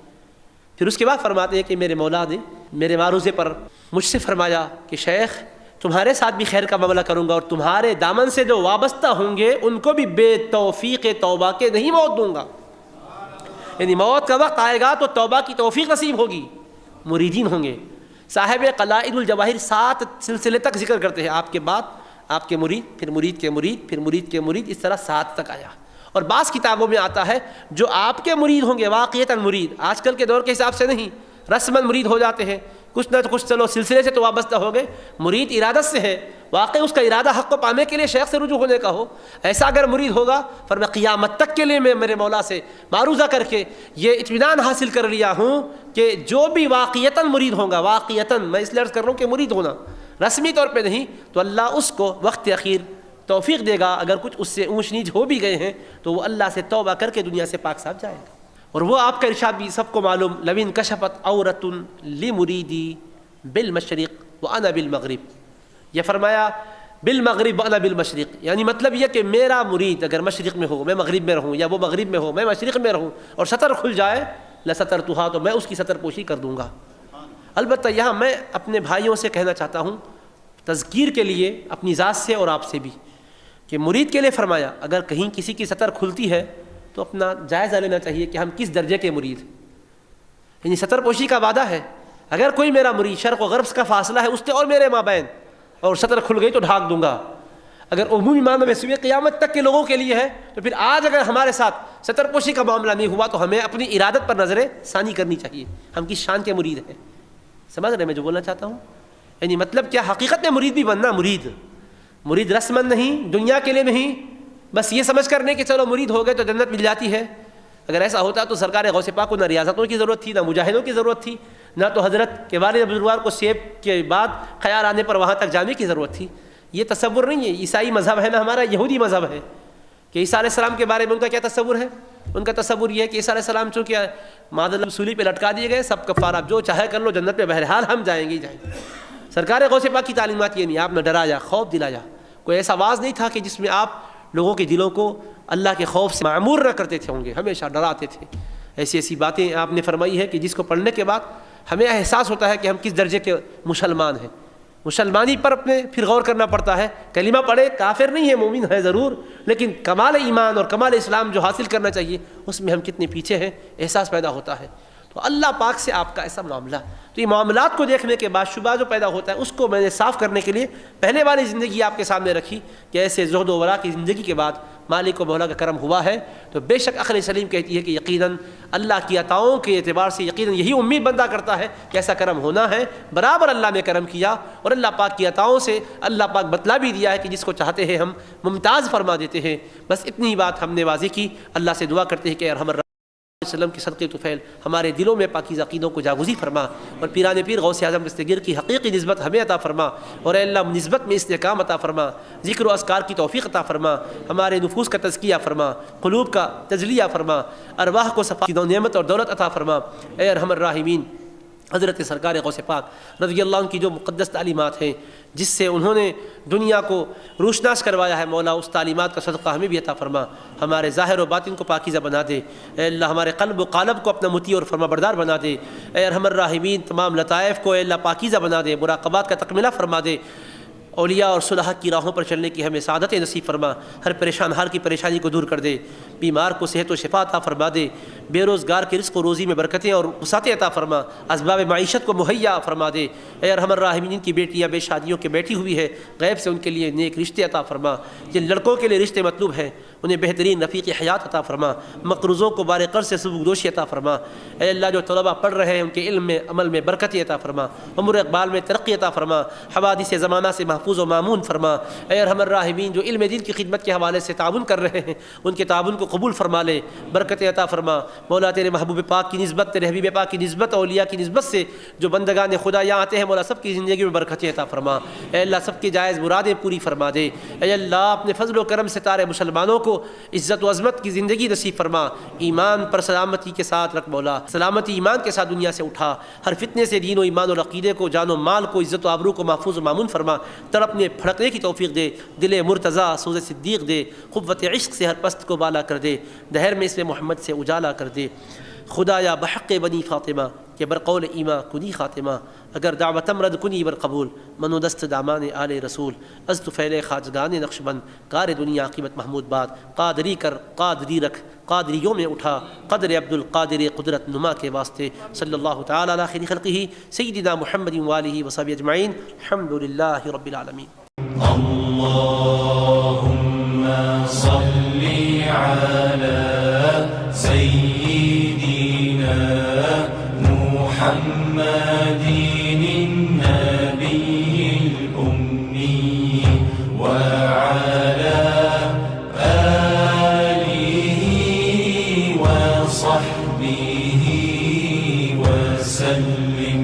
S2: پھر اس کے بعد فرماتے ہیں کہ میرے مولا نے میرے معروضے پر مجھ سے فرمایا کہ شیخ تمہارے ساتھ بھی خیر کا معاملہ کروں گا اور تمہارے دامن سے جو وابستہ ہوں گے ان کو بھی بے توفیق توبہ کے نہیں موت دوں گا. یعنی موت کا وقت آئے گا تو توبہ کی توفیق نصیب ہوگی، مریدین ہوں گے. صاحب قلائد الجواہر 7 سلسلے تک ذکر کرتے ہیں، آپ کے بعد آپ کے مرید، پھر مرید کے مرید، پھر مرید کے مرید، اس طرح 7 تک آیا. اور بعض کتابوں میں آتا ہے جو آپ کے مرید ہوں گے واقعتاً مرید، آج کل کے دور کے حساب سے نہیں، رسماً مرید ہو جاتے ہیں، کچھ نہ کچھ چلو سلسلے سے تو وابستہ ہو گئے. مرید ارادت سے ہے، واقعی اس کا ارادہ حق کو پانے کے لیے شیخ سے رجوع ہونے کا ہو. ایسا اگر مرید ہوگا فرمایا قیامت تک کے لیے میں میرے مولا سے معروضہ کر کے یہ اطمینان حاصل کر لیا ہوں کہ جو بھی واقعتاً مرید ہوگا، واقعتاً میں اس لیے عرض کر رہا ہوں کہ مرید ہونا رسمی طور پہ نہیں، تو اللہ اس کو وقت اخیر توفیق دے گا. اگر کچھ اس سے اونچ نیچ ہو بھی گئے ہیں تو وہ اللہ سے توبہ کر کے دنیا سے پاک صاف جائے گا. اور وہ آپ کا ارشاد بھی سب کو معلوم، لوین کشفت عورت لمریدی بالمشرق وانا بالمغرب. یہ فرمایا بالمغرب وانا بالمشرق، یعنی مطلب یہ کہ میرا مرید اگر مشرق میں ہو میں مغرب میں رہوں، یا وہ مغرب میں ہو میں مشرق میں رہوں، اور سطر کھل جائے لسترتھا، تو میں اس کی سطر پوشی کر دوں گا. البتہ یہاں میں اپنے بھائیوں سے کہنا چاہتا ہوں تذکیر کے لیے اپنی ذات سے اور آپ سے بھی، کہ مرید کے لیے فرمایا اگر کہیں کسی کی سطر کھلتی ہے تو اپنا جائزہ لینا چاہیے کہ ہم کس درجے کے مرید، یعنی سطر پوشی کا وعدہ ہے. اگر کوئی میرا مرید شرق و غرب کا فاصلہ ہے اس سے اور میرے مابین، اور سطر کھل گئی تو ڈھانک دوں گا. اگر عمومی معنی میں سوئے قیامت تک کے لوگوں کے لیے ہے تو پھر آج اگر ہمارے ساتھ سطر پوشی کا معاملہ نہیں ہوا تو ہمیں اپنی ارادت پر نظر ثانی کرنی چاہیے، ہم کس شان کے مرید ہیں. سمجھ رہے میں جو بولنا چاہتا ہوں؟ یعنی مطلب کیا حقیقت میں مرید بھی بننا، مرید رسمن نہیں، دنیا کے لیے نہیں، بس یہ سمجھ کر نہیں کہ چلو مرید ہو گئے تو جنت مل جاتی ہے. اگر ایسا ہوتا تو سرکار غوث پاک کو نہ ریاضتوں کی ضرورت تھی، نہ مجاہدوں کی ضرورت تھی، نہ تو حضرت کے والد بزرگوار کو سیب کے بعد خیال آنے پر وہاں تک جانے کی ضرورت تھی. یہ تصور نہیں ہے. عیسائی مذہب ہے نا ہمارا، یہودی مذہب ہے کہ عیسیٰ علیہ السلام کے بارے میں ان کا کیا تصور ہے؟ ان کا تصور یہ ہے کہ عیسیٰ علیہ السلام چونکہ معاذ اللہ سولی پہ لٹکا دیے گئے، سب کفارہ جو چاہے کر لو، جنت میں بہرحال ہم جائیں گے ہی جائیں گے. سرکار غوث پاک کی تعلیمات یہ نہیں، آپ نے ڈرایا، خوف دلایا. کوئی ایسا آواز نہیں تھا کہ جس میں آپ لوگوں کے دلوں کو اللہ کے خوف سے معمور نہ کرتے تھے، ہوں گے ہمیشہ ڈراتے تھے. ایسی ایسی باتیں آپ نے فرمائی ہے کہ جس کو پڑھنے کے بعد ہمیں احساس ہوتا ہے کہ ہم کس درجے کے مسلمان ہیں. مسلمانی پر اپنے پھر غور کرنا پڑتا ہے. کلمہ پڑھے، کافر نہیں ہے، مومن ہے ضرور، لیکن کمال ایمان اور کمال اسلام جو حاصل کرنا چاہیے اس میں ہم کتنے پیچھے ہیں، احساس پیدا ہوتا ہے. تو اللہ پاک سے آپ کا ایسا معاملہ. تو یہ معاملات کو دیکھنے کے بعد شبہ جو پیدا ہوتا ہے اس کو میں نے صاف کرنے کے لیے پہلے والی زندگی آپ کے سامنے رکھی کہ ایسے زہد و ورا کی زندگی کے بعد مالک و مولا کا کرم ہوا ہے. تو بے شک عقل سلیم کہتی ہے کہ یقیناً اللہ کی عطاؤں کے اعتبار سے یقیناً یہی امید بندہ کرتا ہے کہ ایسا کرم ہونا ہے. برابر اللہ نے کرم کیا اور اللہ پاک کی عطاؤں سے اللہ پاک بتلا بھی دیا ہے کہ جس کو چاہتے ہیں ہم ممتاز فرما دیتے ہیں. بس اتنی بات ہم نے واضح کی. اللہ سے دعا کرتے ہیں کہ ارحم وسلم کے صدقے طفیل ہمارے دلوں میں پاکیزہ عقیدوں کو جاگزی فرما اور پیران پیر غوث اعظم دستگیر کی حقیقی نسبت ہمیں عطا فرما اور اے اللہ نسبت میں استحکام عطا فرما. ذکر و اذکار کی توفیق عطا فرما. ہمارے نفوس کا تزکیہ فرما. قلوب کا تجلیہ فرما. ارواح کو صفا کی نعمت اور دولت عطا فرما. اے ارحم الراحمین حضرت سرکار غوث پاک رضی اللہ عنہ کی جو مقدس تعلیمات ہیں جس سے انہوں نے دنیا کو روشناس کروایا ہے، مولا اس تعلیمات کا صدقہ ہمیں بھی عطا فرما. ہمارے ظاہر و باطن کو پاکیزہ بنا دے. اے اللہ ہمارے قلب و قالب کو اپنا مطیع اور فرما بردار بنا دے. اے ارحم الراحمین تمام لطائف کو اے اللہ پاکیزہ بنا دے. مراقبات کا تکملہ فرما دے. اولیاء اور صلحاء کی راہوں پر چلنے کی ہمیں سعادت نصیب فرما. ہر پریشان حال کی پریشانی کو دور کر دے. بیمار کو صحت و شفا عطا فرما دے. بے روزگار کے رزق و روزی میں برکتیں اور وسعتیں عطا فرما. اسباب معیشت کو مہیا فرما دے. اے ارحم الراحمین کی بیٹیاں بے شادیوں کے بیٹھی ہوئی ہے، غیب سے ان کے لیے نیک رشتے عطا فرما. جن لڑکوں کے لیے رشتے مطلوب ہیں انہیں بہترین رفیق حیات عطا فرما. مقروضوں کو بار قرض سے سبکدوشی عطا فرما. اے اللہ جو طلباء پڑھ رہے ہیں ان کے علم میں عمل میں برکت عطا فرما. عمر اقبال میں ترقی عطا فرما. حوادث زمانہ سے محفوظ و مامون فرما. اے ارحم الراحمین جو علم دین کی خدمت کے حوالے سے تعاون کر رہے ہیں ان کے تعاون کو قبول فرما لے. برکت عطا فرما. مولا تیرے محبوب پاک کی نسبت، تیرے حبیب پاک کی نسبت، اولیاء کی نسبت سے جو بندگان خدا یہاں آتے ہیں مولا سب کی زندگی میں برکت عطا فرما. اے اللہ سب کی جائز مرادیں پوری فرما دے. اے اللہ اپنے فضل و کرم سے تارے مسلمانوں کو عزت و عظمت کی زندگی نصیب فرما. ایمان پر سلامتی کے ساتھ رکھ مولا. سلامتی ایمان کے ساتھ دنیا سے اٹھا. ہر فتنے سے دین و ایمان اور عقیدے کو، جان و مال کو، عزت و آبرو کو محفوظ و مامون فرما. تڑپنے پھڑکنے کی توفیق دے. دل مرتضیٰ سوز صدیق دے. قوت عشق سے ہر پست کو بالا کر دے. دہر میں اسم محمد سے اجالا کر دے. خدایا بحق بنی فاطمہ کہ برقول ایما کنی خاتمہ. اگر دعوتم رد کنی بر قبول منو دست دامان آل رسول. از تو فیل خواجگان نقش بند کار دنیا عاقبت محمود باد. قادری کر قادری رکھ قادریوں میں اٹھا. قدر عبد القادر قدرت نما کے واسطے. صلی اللہ تعالی علی خیر خلقہ سیدنا محمد وآلہ وصحبہ اجمعین. الحمد للہ رب العالمین.
S1: اللهم صل على سيدنا محمد